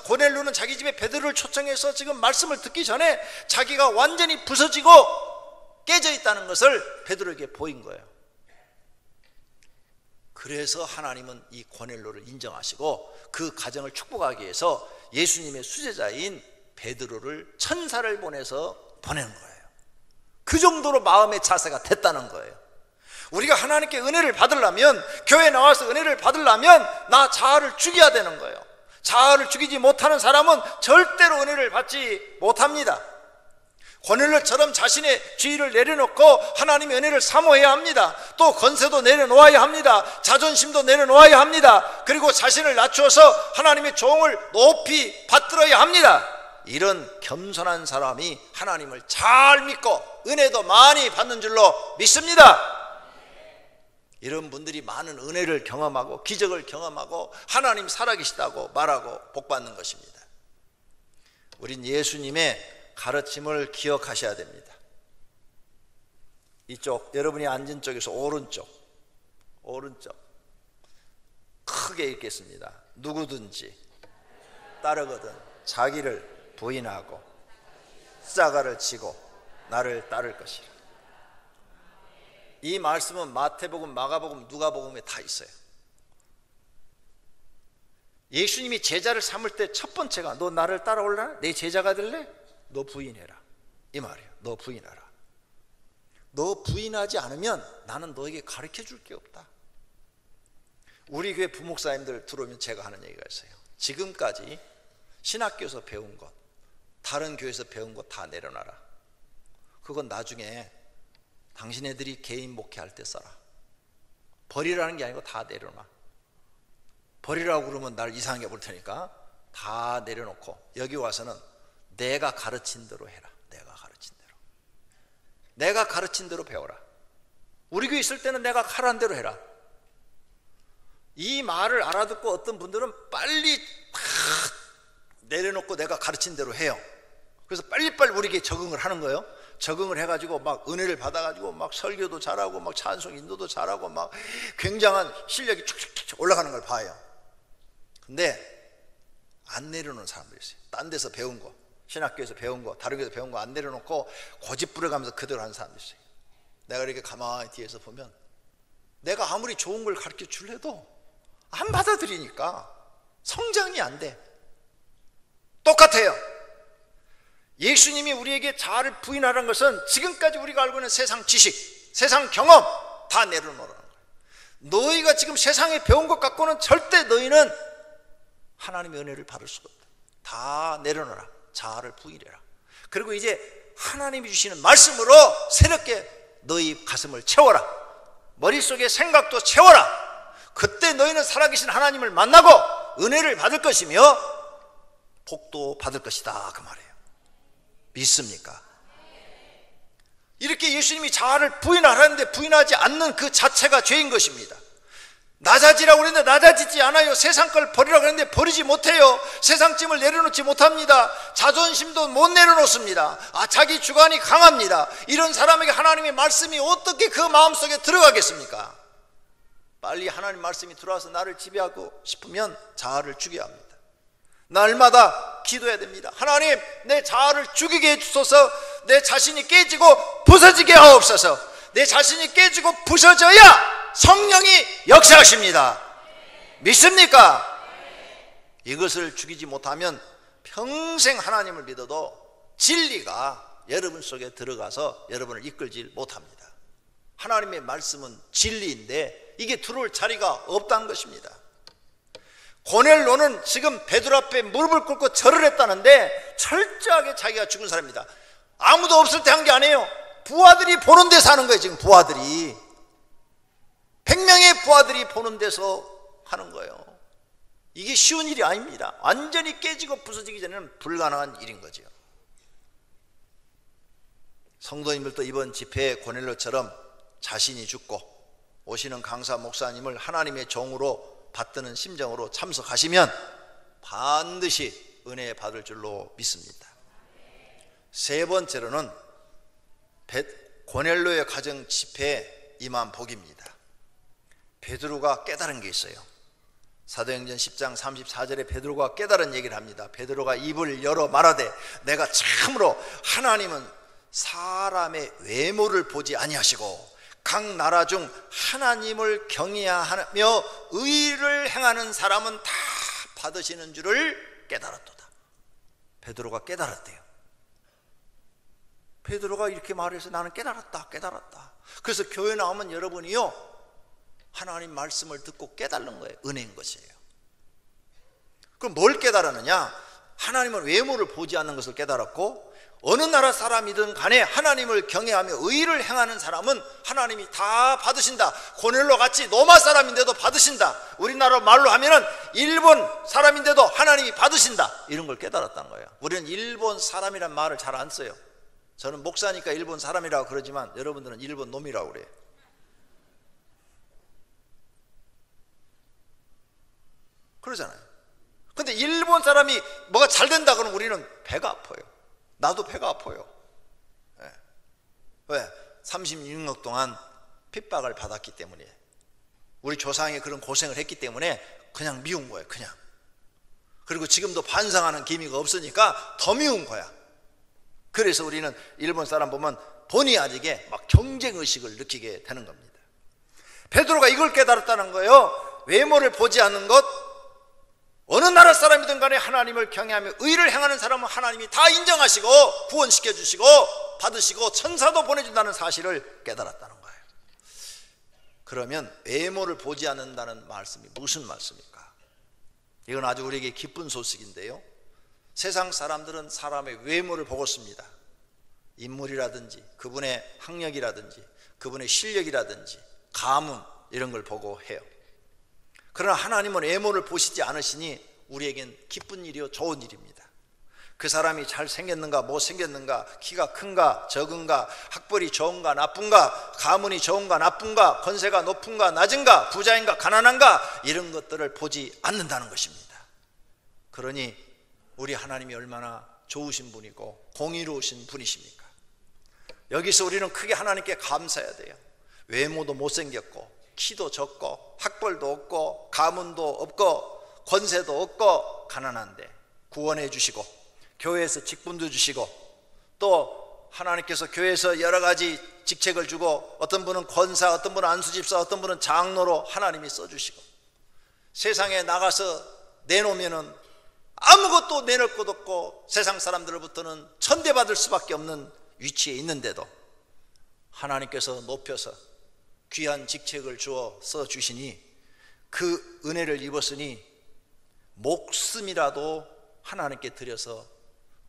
고넬로는 자기 집에 베드로를 초청해서 지금 말씀을 듣기 전에 자기가 완전히 부서지고 깨져 있다는 것을 베드로에게 보인 거예요. 그래서 하나님은 이 고넬로를 인정하시고 그 가정을 축복하기 위해서 예수님의 수제자인 베드로를 천사를 보내서 보낸 거예요. 그 정도로 마음의 자세가 됐다는 거예요. 우리가 하나님께 은혜를 받으려면, 교회에 나와서 은혜를 받으려면 나 자아를 죽여야 되는 거예요. 자아를 죽이지 못하는 사람은 절대로 은혜를 받지 못합니다. 고넬로처럼 자신의 지위를 내려놓고 하나님의 은혜를 사모해야 합니다. 또 권세도 내려놓아야 합니다. 자존심도 내려놓아야 합니다. 그리고 자신을 낮추어서 하나님의 종을 높이 받들어야 합니다. 이런 겸손한 사람이 하나님을 잘 믿고 은혜도 많이 받는 줄로 믿습니다. 이런 분들이 많은 은혜를 경험하고 기적을 경험하고 하나님 살아계시다고 말하고 복받는 것입니다. 우린 예수님의 가르침을 기억하셔야 됩니다. 이쪽, 여러분이 앉은 쪽에서 오른쪽 크게 읽겠습니다. 누구든지 따르거든 자기를 부인하고 십자가를 지고 나를 따를 것이라. 이 말씀은 마태복음, 마가복음, 누가복음에 다 있어요. 예수님이 제자를 삼을 때 첫 번째가 너 나를 따라올라? 내 제자가 될래? 너 부인해라, 이 말이에요. 너 부인하라. 너 부인하지 않으면 나는 너에게 가르쳐 줄 게 없다. 우리 교회 부목사님들 들어오면 제가 하는 얘기가 있어요. 지금까지 신학교에서 배운 것, 다른 교회에서 배운 것 다 내려놔라. 그건 나중에 당신네들이 개인 목회할 때 써라. 버리라는 게 아니고 다 내려놔. 버리라고 그러면 날 이상하게 볼 테니까 다 내려놓고 여기 와서는 내가 가르친 대로 해라. 내가 가르친 대로 배워라. 우리 교회 있을 때는 내가 가라는 대로 해라. 이 말을 알아듣고 어떤 분들은 빨리 탁 내려놓고 내가 가르친 대로 해요. 그래서 빨리빨리 우리에게 적응을 하는 거예요. 적응을 해가지고 막 은혜를 받아가지고 막 설교도 잘하고 막 찬송 인도도 잘하고 막 굉장한 실력이 축축축 올라가는 걸 봐요. 근데 안 내려놓는 사람들이 있어요. 딴 데서 배운 거, 신학교에서 배운 거, 다른 데서 배운 거 안 내려놓고 고집 부려가면서 그대로 하는 사람들이 있어요. 내가 이렇게 가만히 뒤에서 보면 내가 아무리 좋은 걸 가르쳐 줄래도 안 받아들이니까 성장이 안 돼. 똑같아요. 예수님이 우리에게 자아를 부인하라는 것은 지금까지 우리가 알고 있는 세상 지식, 세상 경험 다 내려놓으라는 거예요. 너희가 지금 세상에 배운 것 갖고는 절대 너희는 하나님의 은혜를 받을 수가 없다. 다 내려놓아라. 자아를 부인해라. 그리고 이제 하나님이 주시는 말씀으로 새롭게 너희 가슴을 채워라. 머릿속에 생각도 채워라. 그때 너희는 살아계신 하나님을 만나고 은혜를 받을 것이며 복도 받을 것이다, 그 말이에요. 믿습니까? 이렇게 예수님이 자아를 부인하라는데 부인하지 않는 그 자체가 죄인 것입니다. 낮아지라고 그랬는데 낮아지지 않아요. 세상 걸 버리라고 그랬는데 버리지 못해요. 세상 짐을 내려놓지 못합니다. 자존심도 못 내려놓습니다. 자기 주관이 강합니다. 이런 사람에게 하나님의 말씀이 어떻게 그 마음속에 들어가겠습니까? 빨리 하나님 말씀이 들어와서 나를 지배하고 싶으면 자아를 죽여야 합니다. 날마다 기도해야 됩니다. 하나님, 내 자아를 죽이게 해주소서. 내 자신이 깨지고 부서지게 하옵소서. 내 자신이 깨지고 부서져야 성령이 역사하십니다. 믿습니까? 이것을 죽이지 못하면 평생 하나님을 믿어도 진리가 여러분 속에 들어가서 여러분을 이끌지 못합니다. 하나님의 말씀은 진리인데 이게 들어올 자리가 없다는 것입니다. 고넬로는 지금 베드로 앞에 무릎을 꿇고 절을 했다는데 철저하게 자기가 죽은 사람입니다. 아무도 없을 때 한 게 아니에요. 부하들이 보는 데서 하는 거예요. 지금 부하들이 100명의 부하들이 보는 데서 하는 거예요. 이게 쉬운 일이 아닙니다. 완전히 깨지고 부서지기 전에는 불가능한 일인 거죠. 성도님들도 이번 집회에 고넬로처럼 자신이 죽고 오시는 강사 목사님을 하나님의 종으로 받드는 심정으로 참석하시면 반드시 은혜 받을 줄로 믿습니다. 세 번째로는 고넬로의 가정 집회에 임한 복입니다. 베드로가 깨달은 게 있어요. 사도행전 10장 34절에 베드로가 깨달은 얘기를 합니다. 베드로가 입을 열어 말하되 내가 참으로 하나님은 사람의 외모를 보지 아니하시고 각 나라 중 하나님을 경외하며 의를 행하는 사람은 다 받으시는 줄을 깨달았도다. 베드로가 깨달았대요. 베드로가 이렇게 말해서 나는 깨달았다. 그래서 교회 나오면 여러분이요 하나님 말씀을 듣고 깨달는 거예요. 은혜인 것이에요. 그럼 뭘 깨달았느냐? 하나님은 외모를 보지 않는 것을 깨달았고 어느 나라 사람이든 간에 하나님을 경외하며 의를 행하는 사람은 하나님이 다 받으신다. 고넬로 같이 로마 사람인데도 받으신다. 우리나라 말로 하면은 일본 사람인데도 하나님이 받으신다. 이런 걸 깨달았다는 거예요. 우리는 일본 사람이란 말을 잘 안 써요. 저는 목사니까 일본 사람이라고 그러지만 여러분들은 일본 놈이라고 그래요. 그러잖아요. 근데 일본 사람이 뭐가 잘 된다 그러면 우리는 배가 아파요. 나도 배가 아파요. 네. 왜? 36년 동안 핍박을 받았기 때문에, 우리 조상이 그런 고생을 했기 때문에 그냥 미운 거예요. 그냥. 그리고 지금도 반성하는 기미가 없으니까 더 미운 거야. 그래서 우리는 일본 사람 보면 본의 아니게 막 경쟁의식을 느끼게 되는 겁니다. 베드로가 이걸 깨달았다는 거예요. 외모를 보지 않는 것, 어느 나라 사람이든 간에 하나님을 경외하며 의를 행하는 사람은 하나님이 다 인정하시고 구원시켜 주시고 받으시고 천사도 보내준다는 사실을 깨달았다는 거예요. 그러면 외모를 보지 않는다는 말씀이 무슨 말씀입니까? 이건 아주 우리에게 기쁜 소식인데요, 세상 사람들은 사람의 외모를 보고 씁니다. 인물이라든지 그분의 학력이라든지 그분의 실력이라든지 가문 이런 걸 보고 해요. 그러나 하나님은 외모를 보시지 않으시니 우리에겐 기쁜 일이요 좋은 일입니다. 그 사람이 잘생겼는가 못생겼는가, 키가 큰가 적은가, 학벌이 좋은가 나쁜가, 가문이 좋은가 나쁜가, 권세가 높은가 낮은가, 부자인가 가난한가, 이런 것들을 보지 않는다는 것입니다. 그러니 우리 하나님이 얼마나 좋으신 분이고 공의로우신 분이십니까? 여기서 우리는 크게 하나님께 감사해야 돼요. 외모도 못생겼고 키도 적고 학벌도 없고 가문도 없고 권세도 없고 가난한데 구원해 주시고 교회에서 직분도 주시고 또 하나님께서 교회에서 여러 가지 직책을 주고 어떤 분은 권사, 어떤 분은 안수집사, 어떤 분은 장로로 하나님이 써주시고 세상에 나가서 내놓으면은 아무것도 내놓을 것 없고 세상 사람들로부터는 천대받을 수밖에 없는 위치에 있는데도 하나님께서 높여서 귀한 직책을 주어 써주시니 그 은혜를 입었으니 목숨이라도 하나님께 드려서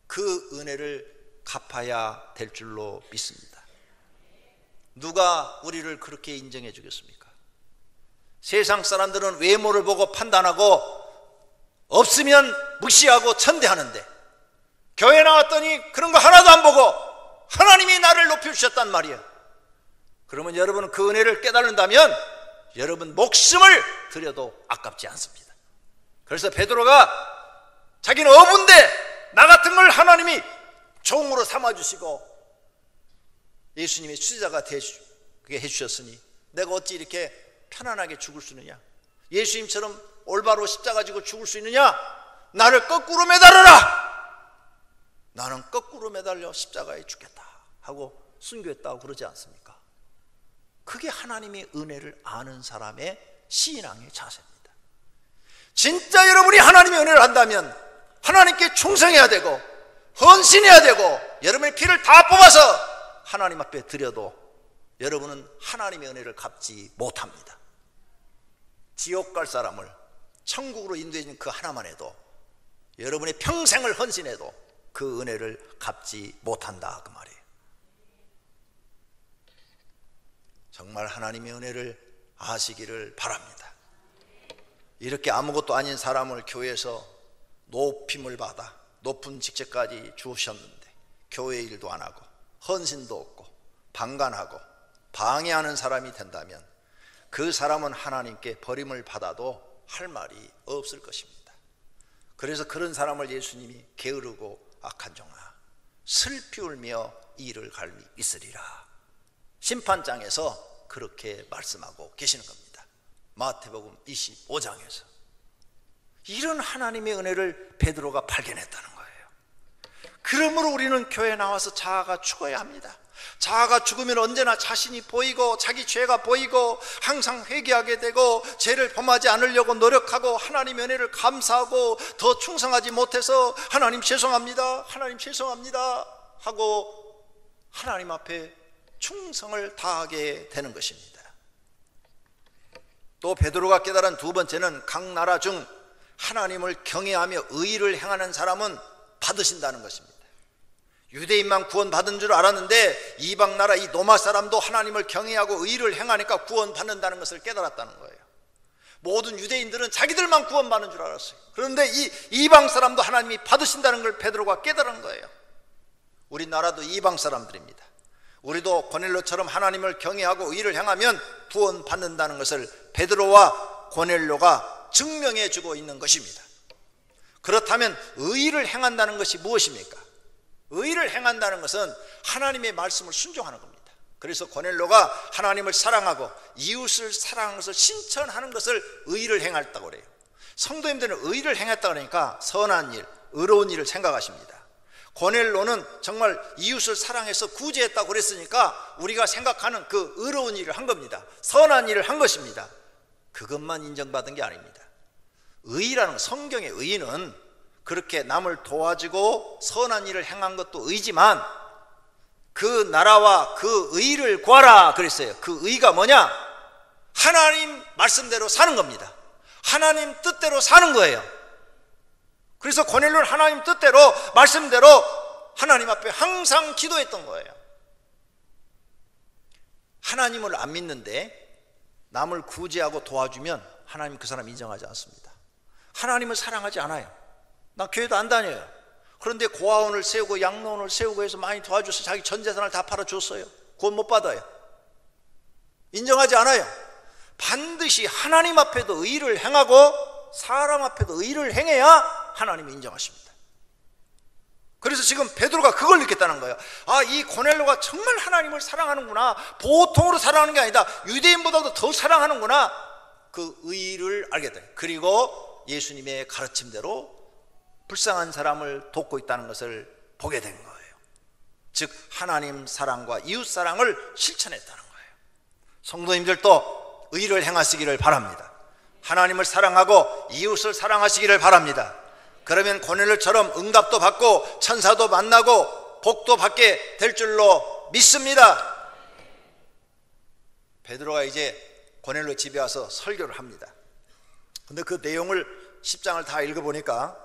그 은혜를 갚아야 될 줄로 믿습니다. 누가 우리를 그렇게 인정해 주겠습니까? 세상 사람들은 외모를 보고 판단하고 없으면 무시하고 천대하는데 교회 나왔더니 그런 거 하나도 안 보고 하나님이 나를 높여주셨단 말이에요. 그러면 여러분은 그 은혜를 깨달는다면 여러분 목숨을 드려도 아깝지 않습니다. 그래서 베드로가 자기는 어부인데 나 같은 걸 하나님이 종으로 삼아주시고 예수님의 수제자가 그게 해주셨으니 내가 어찌 이렇게 편안하게 죽을 수 있느냐, 예수님처럼 올바로 십자가 지고 죽을 수 있느냐, 나를 거꾸로 매달아라, 나는 거꾸로 매달려 십자가에 죽겠다 하고 순교했다고 그러지 않습니까? 그게 하나님의 은혜를 아는 사람의 신앙의 자세입니다. 진짜 여러분이 하나님의 은혜를 안다면 하나님께 충성해야 되고 헌신해야 되고 여러분의 피를 다 뽑아서 하나님 앞에 드려도 여러분은 하나님의 은혜를 갚지 못합니다. 지옥 갈 사람을 천국으로 인도해 주는 그 하나만 해도 여러분의 평생을 헌신해도 그 은혜를 갚지 못한다 그 말이에요. 정말 하나님의 은혜를 아시기를 바랍니다. 이렇게 아무것도 아닌 사람을 교회에서 높임을 받아 높은 직책까지 주셨는데 교회 일도 안 하고 헌신도 없고 방관하고 방해하는 사람이 된다면 그 사람은 하나님께 버림을 받아도 할 말이 없을 것입니다. 그래서 그런 사람을 예수님이 게으르고 악한 종아 슬피 울며 이를 갈미 있으리라 심판장에서 그렇게 말씀하고 계시는 겁니다. 마태복음 25장에서 이런 하나님의 은혜를 베드로가 발견했다는 거예요. 그러므로 우리는 교회에 나와서 자아가 죽어야 합니다. 자아가 죽으면 언제나 자신이 보이고 자기 죄가 보이고 항상 회개하게 되고 죄를 범하지 않으려고 노력하고 하나님의 은혜를 감사하고 더 충성하지 못해서 하나님 죄송합니다, 하나님 죄송합니다 하고 하나님 앞에 충성을 다하게 되는 것입니다. 또 베드로가 깨달은 두 번째는 각 나라 중 하나님을 경외하며 의를 행하는 사람은 받으신다는 것입니다. 유대인만 구원받은 줄 알았는데 이방 나라 이 로마 사람도 하나님을 경외하고 의를 행하니까 구원받는다는 것을 깨달았다는 거예요. 모든 유대인들은 자기들만 구원받는 줄 알았어요. 그런데 이 이방 사람도 하나님이 받으신다는 걸 베드로가 깨달은 거예요. 우리나라도 이방 사람들입니다. 우리도 고넬료처럼 하나님을 경외하고 의를 행하면 구원받는다는 것을 베드로와 고넬료가 증명해 주고 있는 것입니다. 그렇다면 의를 행한다는 것이 무엇입니까? 의를 행한다는 것은 하나님의 말씀을 순종하는 겁니다. 그래서 고넬료가 하나님을 사랑하고 이웃을 사랑하는 것을 신천하는 것을 의를 행했다고 그래요. 성도님들은 의를 행했다 그러니까 선한 일, 의로운 일을 생각하십니다. 고넬료는 정말 이웃을 사랑해서 구제했다고 그랬으니까 우리가 생각하는 그 의로운 일을 한 겁니다. 선한 일을 한 것입니다. 그것만 인정받은 게 아닙니다. 의라는, 성경의 의는 그렇게 남을 도와주고 선한 일을 행한 것도 의지만 그 나라와 그 의를 구하라 그랬어요. 그 의가 뭐냐? 하나님 말씀대로 사는 겁니다. 하나님 뜻대로 사는 거예요. 그래서 고넬료는 하나님 뜻대로 말씀대로 하나님 앞에 항상 기도했던 거예요. 하나님을 안 믿는데 남을 구제하고 도와주면 하나님 그 사람 인정하지 않습니다. 하나님을 사랑하지 않아요. 나 교회도 안 다녀요. 그런데 고아원을 세우고 양로원을 세우고 해서 많이 도와줘서 자기 전 재산을 다 팔아줬어요. 구원 못 받아요. 인정하지 않아요. 반드시 하나님 앞에도 의를 행하고 사람 앞에도 의를 행해야 하나님이 인정하십니다. 그래서 지금 베드로가 그걸 느꼈다는 거예요. 아, 이 고넬료가 정말 하나님을 사랑하는구나. 보통으로 사랑하는 게 아니다. 유대인보다도 더 사랑하는구나. 그 의의를 알게 돼. 그리고 예수님의 가르침대로 불쌍한 사람을 돕고 있다는 것을 보게 된 거예요. 즉 하나님 사랑과 이웃 사랑을 실천했다는 거예요. 성도님들도 의를 행하시기를 바랍니다. 하나님을 사랑하고 이웃을 사랑하시기를 바랍니다. 그러면 고넬료처럼 응답도 받고 천사도 만나고 복도 받게 될 줄로 믿습니다. 베드로가 이제 고넬료 집에 와서 설교를 합니다. 근데 그 내용을 10장을 다 읽어보니까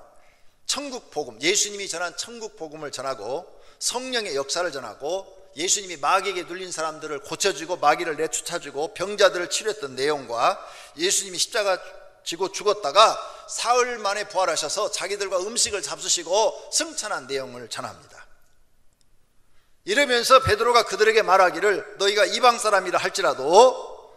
천국 복음, 예수님이 전한 천국 복음을 전하고 성령의 역사를 전하고 예수님이 마귀에게 눌린 사람들을 고쳐주고 마귀를 내쫓아주고 병자들을 치료했던 내용과 예수님이 십자가 지고 죽었다가 사흘 만에 부활하셔서 자기들과 음식을 잡수시고 승천한 내용을 전합니다. 이러면서 베드로가 그들에게 말하기를 너희가 이방 사람이라 할지라도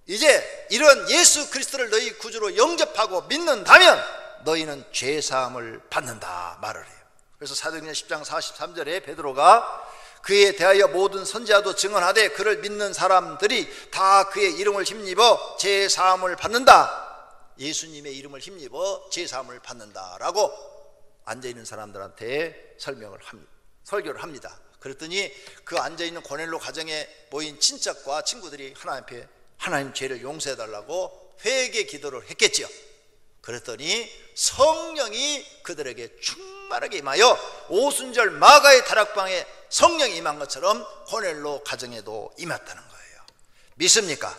이제 이런 예수 그리스도를 너희 구주로 영접하고 믿는다면 너희는 죄사함을 받는다 말을 해요. 그래서 사도행전 10장 43절에 베드로가 그에 대하여 모든 선지자도 증언하되 그를 믿는 사람들이 다 그의 이름을 힘입어 죄사함을 받는다. 예수님의 이름을 힘입어 죄사함을 받는다라고 앉아있는 사람들한테 설교를 합니다. 그랬더니 그 앉아있는 고넬료 가정에 모인 친척과 친구들이 하나님 앞에 하나님 죄를 용서해달라고 회개 기도를 했겠죠. 그랬더니 성령이 그들에게 충만하게 임하여 오순절 마가의 다락방에 성령이 임한 것처럼 고넬료 가정에도 임했다는 거예요. 믿습니까?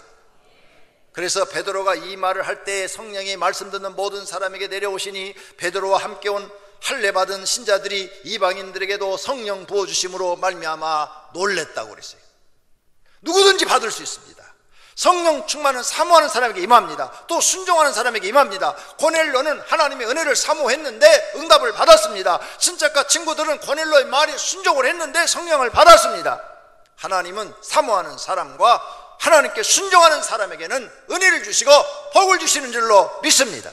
그래서 베드로가 이 말을 할 때 성령이 말씀 듣는 모든 사람에게 내려오시니 베드로와 함께 온 할례 받은 신자들이 이방인들에게도 성령 부어주심으로 말미암아 놀랬다고 그랬어요. 누구든지 받을 수 있습니다. 성령 충만은 사모하는 사람에게 임합니다. 또 순종하는 사람에게 임합니다. 고넬료는 하나님의 은혜를 사모했는데 응답을 받았습니다. 친척과 친구들은 고넬료의 말에 순종을 했는데 성령을 받았습니다. 하나님은 사모하는 사람과 하나님께 순종하는 사람에게는 은혜를 주시고 복을 주시는 줄로 믿습니다.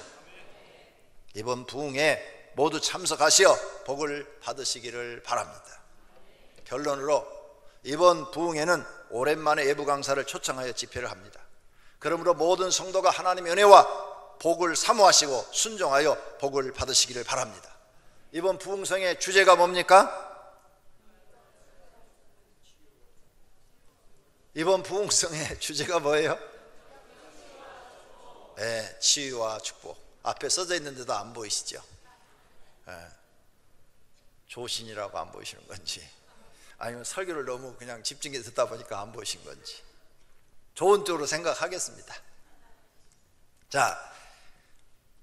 이번 부흥에 모두 참석하시어 복을 받으시기를 바랍니다. 결론으로 이번 부흥에는 오랜만에 예부 강사를 초청하여 집회를 합니다. 그러므로 모든 성도가 하나님의 은혜와 복을 사모하시고 순종하여 복을 받으시기를 바랍니다. 이번 부흥성의 주제가 뭡니까? 이번 부흥성의 주제가 뭐예요? 네, 치유와 축복. 앞에 써져 있는데도 안 보이시죠? 네. 조신이라고 안 보이시는 건지 아니면 설교를 너무 그냥 집중해서 듣다 보니까 안 보이신 건지 좋은 쪽으로 생각하겠습니다. 자,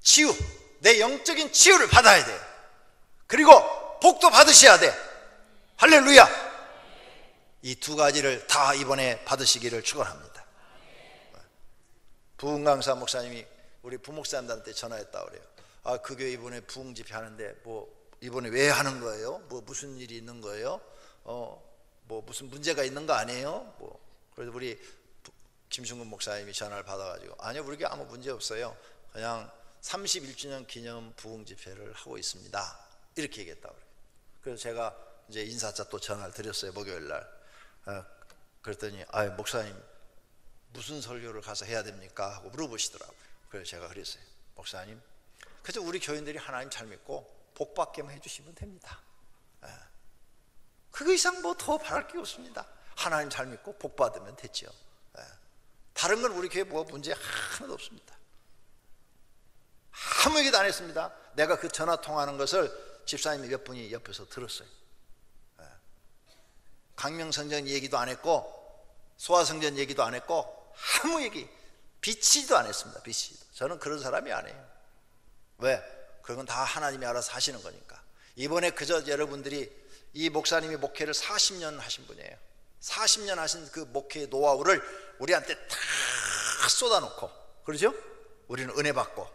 치유, 내 영적인 치유를 받아야 돼요. 그리고 복도 받으셔야 돼. 할렐루야. 이 두 가지를 다 이번에 받으시기를 축원합니다. 부흥 강사 목사님이 우리 부목사님들한테 전화했다 그래요. 아, 그 교회 이번에 부흥 집회 하는데 뭐 이번에 왜 하는 거예요? 뭐 무슨 일이 있는 거예요? 뭐 무슨 문제가 있는 거 아니에요? 뭐 그래서 우리 김승근 목사님이 전화를 받아가지고 아니요, 우리 교회 아무 문제 없어요. 그냥 31주년 기념 부흥 집회를 하고 있습니다. 이렇게 얘기했다고 그래요. 그래서 제가 이제 인사차 또 전화를 드렸어요, 목요일 날. 그랬더니 목사님 무슨 설교를 가서 해야 됩니까? 하고 물어보시더라고요. 그래서 제가 그랬어요. 목사님, 그저 우리 교인들이 하나님 잘 믿고 복 받게만 해주시면 됩니다. 그 이상 뭐 더 바랄 게 없습니다. 하나님 잘 믿고 복 받으면 됐죠. 다른 건 우리 교회 뭐가 문제 하나도 없습니다. 아무 얘기도 안 했습니다. 내가 그 전화 통화하는 것을 집사님이 몇 분이 옆에서 들었어요. 강명성전 얘기도 안 했고 소아성전 얘기도 안 했고 아무 얘기 비치도 안 했습니다. 비치도. 저는 그런 사람이 아니에요. 왜? 그건 다 하나님이 알아서 하시는 거니까. 이번에 그저 여러분들이 이 목사님이 목회를 40년 하신 분이에요. 40년 하신 그 목회의 노하우를 우리한테 다 쏟아놓고, 그러죠? 우리는 은혜 받고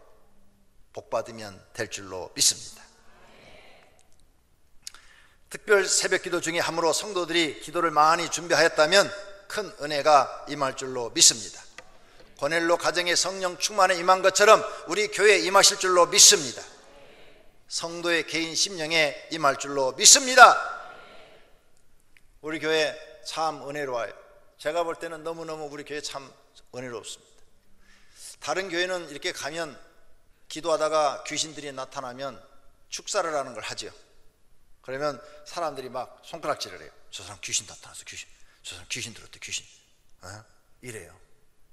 복 받으면 될 줄로 믿습니다. 특별 새벽 기도 중에 함으로 성도들이 기도를 많이 준비하였다면 큰 은혜가 임할 줄로 믿습니다. 고넬료 가정에 성령 충만에 임한 것처럼 우리 교회에 임하실 줄로 믿습니다. 성도의 개인 심령에 임할 줄로 믿습니다. 우리 교회 참 은혜로워요. 제가 볼 때는 너무너무 우리 교회 참 은혜롭습니다. 다른 교회는 이렇게 가면 기도하다가 귀신들이 나타나면 축사를 하는 걸 하죠. 그러면 사람들이 막 손가락질을 해요. 저 사람 귀신 나타났어, 귀신. 저 사람 귀신 들었대, 귀신. 이래요.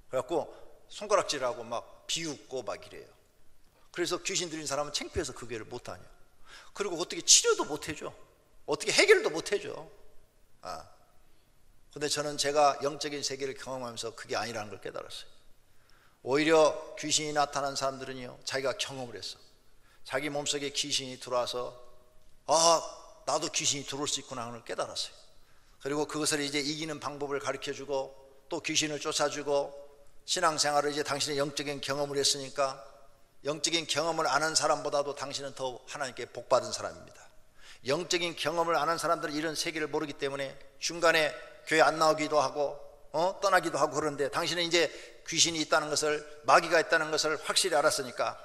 그래갖고 손가락질하고 막 비웃고 막 이래요. 그래서 귀신 들린 사람은 창피해서 그 교회를 못 다녀. 그리고 어떻게 치료도 못 해줘. 어떻게 해결도 못 해줘. 근데 저는 제가 영적인 세계를 경험하면서 그게 아니라는 걸 깨달았어요. 오히려 귀신이 나타난 사람들은요, 자기가 경험을 했어. 자기 몸속에 귀신이 들어와서 나도 귀신이 들어올 수 있구나 하는 걸 깨달았어요. 그리고 그것을 이제 이기는 방법을 가르쳐주고 또 귀신을 쫓아주고 신앙생활을 이제 당신의 영적인 경험을 했으니까 영적인 경험을 아는 사람보다도 당신은 더 하나님께 복받은 사람입니다. 영적인 경험을 아는 사람들은 이런 세계를 모르기 때문에 중간에 교회 안 나오기도 하고 떠나기도 하고 그러는데 당신은 이제 귀신이 있다는 것을, 마귀가 있다는 것을 확실히 알았으니까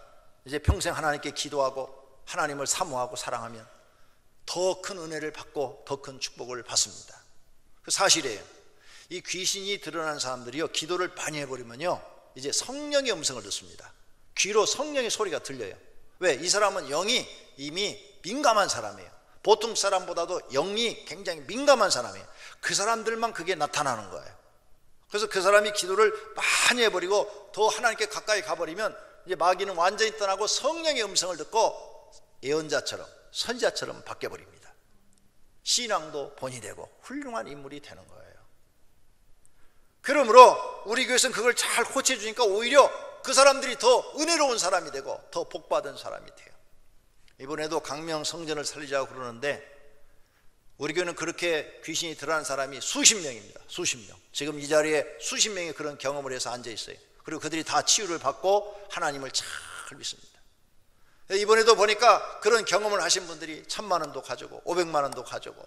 이제 평생 하나님께 기도하고 하나님을 사모하고 사랑하면 더 큰 은혜를 받고 더 큰 축복을 받습니다. 그 사실이에요. 이 귀신이 드러난 사람들이요, 기도를 많이 해버리면요 이제 성령의 음성을 듣습니다. 귀로 성령의 소리가 들려요. 왜? 이 사람은 영이 이미 민감한 사람이에요. 보통 사람보다도 영이 굉장히 민감한 사람이에요. 그 사람들만 그게 나타나는 거예요. 그래서 그 사람이 기도를 많이 해버리고 더 하나님께 가까이 가버리면 이제 마귀는 완전히 떠나고 성령의 음성을 듣고 예언자처럼 선지자처럼 바뀌어버립니다. 신앙도 본이 되고 훌륭한 인물이 되는 거예요. 그러므로 우리 교회에서는 그걸 잘 고쳐 주니까 오히려 그 사람들이 더 은혜로운 사람이 되고 더 복받은 사람이 돼요. 이번에도 강명 성전을 살리자고 그러는데 우리 교회는 그렇게 귀신이 드러난 사람이 수십 명입니다. 수십 명. 지금 이 자리에 수십 명이 그런 경험을 해서 앉아 있어요. 그리고 그들이 다 치유를 받고 하나님을 잘 믿습니다. 이번에도 보니까 그런 경험을 하신 분들이 1,000만 원도 가지고 500만 원도 가지고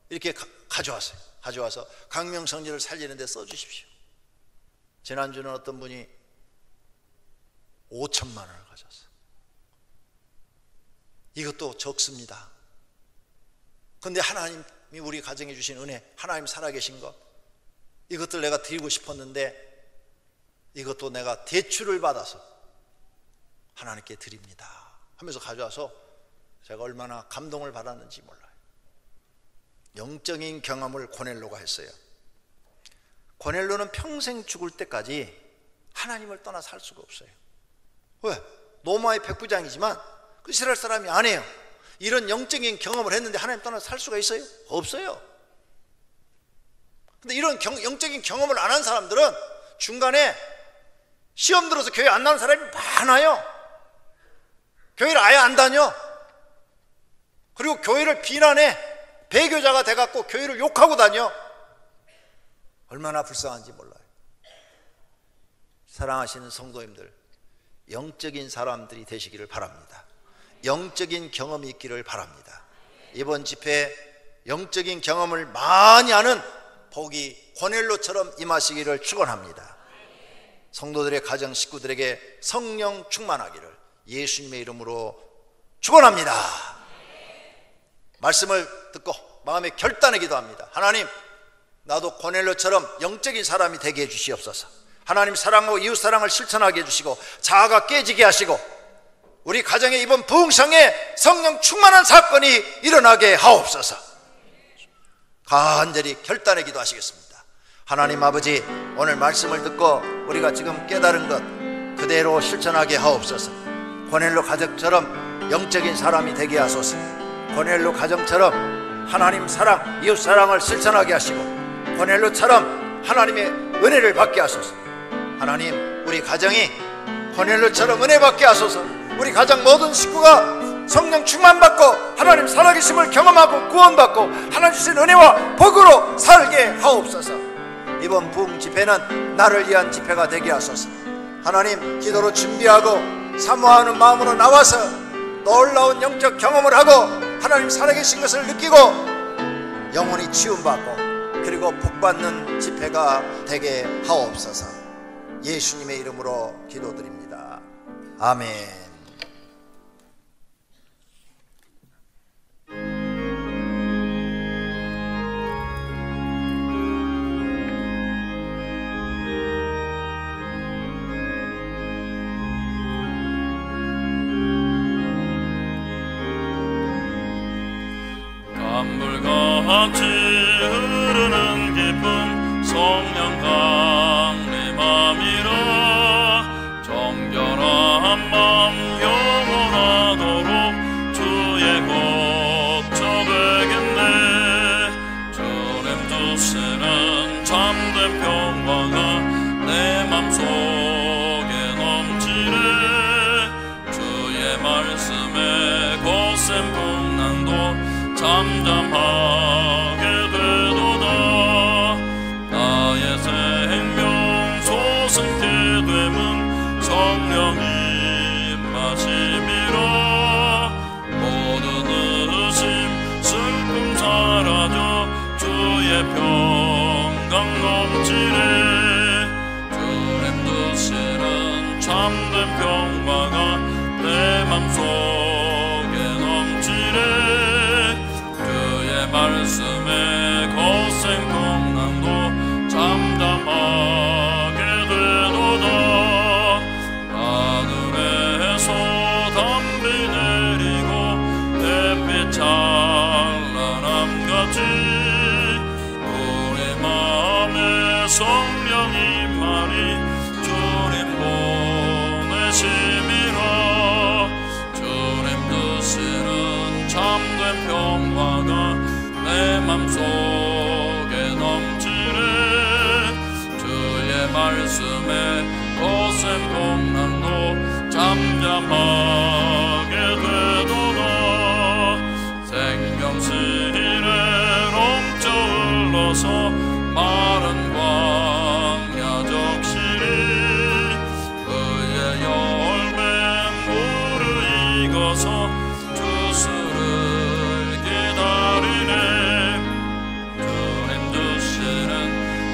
이렇게 가져왔어요. 가져와서 강명 성전을 살리는 데 써주십시오. 지난주는 어떤 분이 5,000만 원을 가져왔어요. 이것도 적습니다. 근데 하나님이 우리 가정에 주신 은혜, 하나님 살아계신 것, 이것들 내가 드리고 싶었는데 이것도 내가 대출을 받아서 하나님께 드립니다 하면서 가져와서 제가 얼마나 감동을 받았는지 몰라요. 영적인 경험을 고넬로가 했어요. 고넬로는 평생 죽을 때까지 하나님을 떠나 살 수가 없어요. 왜? 로마의 백부장이지만 그 이스라엘 사람이 아니에요. 이런 영적인 경험을 했는데 하나님 떠나 살 수가 있어요? 없어요. 근데 이런 영적인 경험을 안 한 사람들은 중간에 시험 들어서 교회 안 나오는 사람이 많아요. 교회를 아예 안 다녀. 그리고 교회를 비난해. 배교자가 돼갖고 교회를 욕하고 다녀. 얼마나 불쌍한지 몰라요. 사랑하시는 성도님들, 영적인 사람들이 되시기를 바랍니다. 영적인 경험이 있기를 바랍니다. 이번 집회 영적인 경험을 많이 하는 복이 고넬로처럼 임하시기를 축원합니다. 성도들의 가정 식구들에게 성령 충만하기를 예수님의 이름으로 축원합니다. 말씀을 듣고 마음에 결단을 기도합니다. 하나님, 나도 고넬로처럼 영적인 사람이 되게 해주시옵소서. 하나님 사랑하고 이웃 사랑을 실천하게 해주시고 자아가 깨지게 하시고 우리 가정에 이번 부흥성에 성령 충만한 사건이 일어나게 하옵소서. 간절히 결단의 기도하시겠습니다. 하나님 아버지, 오늘 말씀을 듣고 우리가 지금 깨달은 것 그대로 실천하게 하옵소서. 고넬로 가정처럼 영적인 사람이 되게 하소서. 고넬로 가정처럼 하나님 사랑, 이웃 사랑을 실천하게 하시고 고넬로처럼 하나님의 은혜를 받게 하소서. 하나님, 우리 가정이 고넬로처럼 은혜 받게 하소서. 우리 가정 모든 식구가 성령 충만받고 하나님 살아계심을 경험하고 구원받고 하나님 주신 은혜와 복으로 살게 하옵소서. 이번 부흥 집회는 나를 위한 집회가 되게 하소서. 하나님, 기도로 준비하고 사모하는 마음으로 나와서 놀라운 영적 경험을 하고 하나님 살아계신 것을 느끼고 영혼이 치유받고 그리고 복받는 집회가 되게 하옵소서. 예수님의 이름으로 기도드립니다. 아멘. 잠잠하게 되도다. 나의 생명 소승케 됨은 성령이 마심이라. 모든 의심 슬픔 사라져 주의 평강 넘치네. 주님 뜻이는 참된 평화가 내 맘속에 넘치네. 주의 말씀에 거센 평강도 잠잠하게 되도다. 하늘에서 담비 내리고 햇빛 찬란함같이 우리 마음에 성령이 말이 주님 보내심이라. 주님 뜻이는 참된 평화가 내 맘속에 넘치네. 주의 말씀에 거센 풍랑도 잠잠하게 되도다. 생명실에 넘쳐 흘러서 마른 광야 적시리. 그의 열매 물을 익어서 주수를 기다리네. 주님 주시는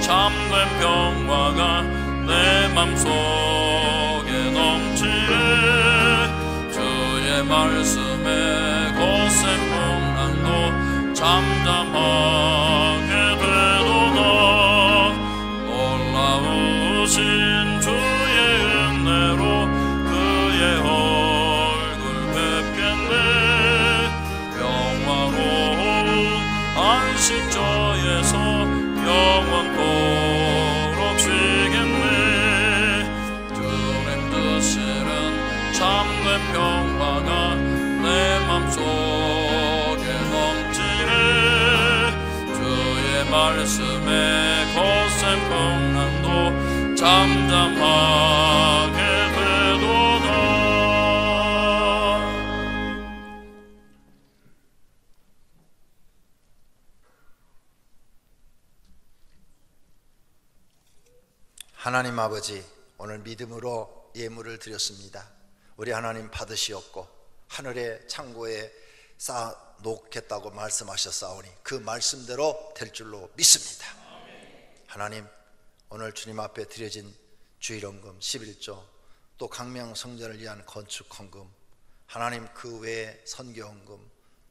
참된 평화가 내 맘속에 넘치네. 주의 말씀에 거센 풍랑도 잠잠하게 되도다. 놀라우신 주의 은혜로 그의 얼굴 뵙겠네. 평화로운 안식처에서 영원토록 쉬겠네. 주님 뜻이는 참된 평화가 내 맘속에 넘치네. 주의 말씀에 거센 풍랑도 잠잠하게 되도다. 하나님 아버지, 오늘 믿음으로 예물을 드렸습니다. 우리 하나님 받으시옵고 하늘의 창고에 쌓아 놓겠다고 말씀하셨사오니 그 말씀대로 될 줄로 믿습니다. 하나님, 오늘 주님 앞에 드려진 주일헌금 11조, 또 강명 성전을 위한 건축 헌금, 하나님 그 외에 선교헌금,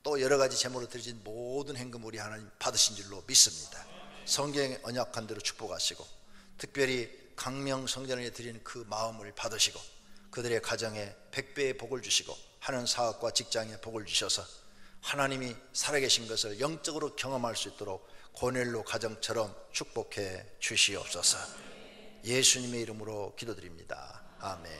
또 여러 가지 제물로 드려진 모든 헌금 우리 하나님 받으신 줄로 믿습니다. 성경에 언약한 대로 축복하시고 특별히 강명 성전에 드리는 그 마음을 받으시고 그들의 가정에 100배의 복을 주시고 하는 사업과 직장에 복을 주셔서 하나님이 살아계신 것을 영적으로 경험할 수 있도록 고넬로 가정처럼 축복해 주시옵소서. 예수님의 이름으로 기도드립니다. 아멘.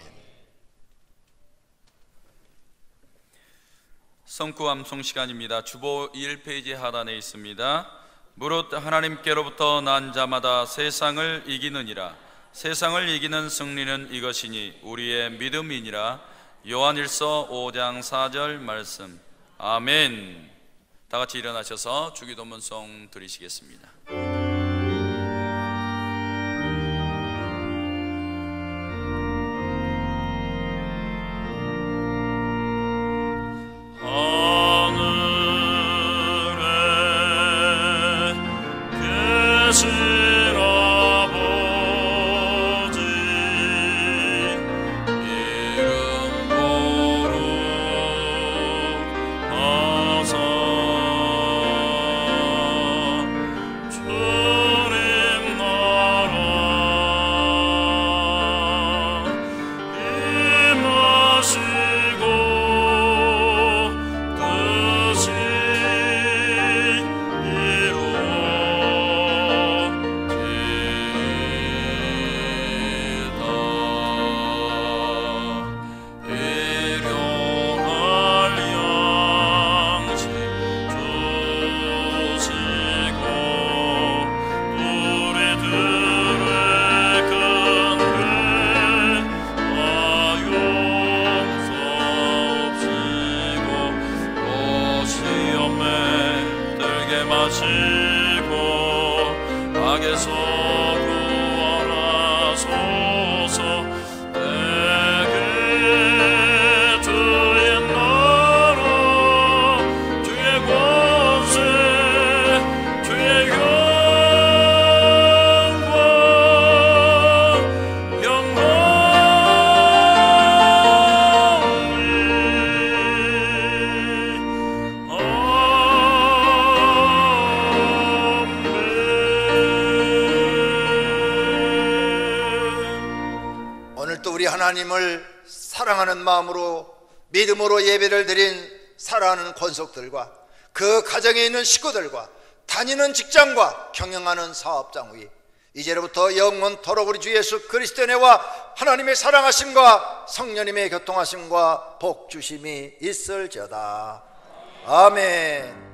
성구 암송 시간입니다. 주보 1페이지 하단에 있습니다. 무릇 하나님께로부터 난 자마다 세상을 이기느니라. 세상을 이기는 승리는 이것이니 우리의 믿음이니라. 요한일서 5장 4절 말씀. 아멘. 다 같이 일어나셔서 주기도문송 드리시겠습니다. 주 하나님을 사랑하는 마음으로 믿음으로 예배를 드린 사랑하는 권속들과 그 가정에 있는 식구들과 다니는 직장과 경영하는 사업장 위 이제로부터 영원토록 우리 주 예수 그리스도의 은혜와 하나님의 사랑하심과 성령님의 교통하심과 복주심이 있을지어다. 아멘.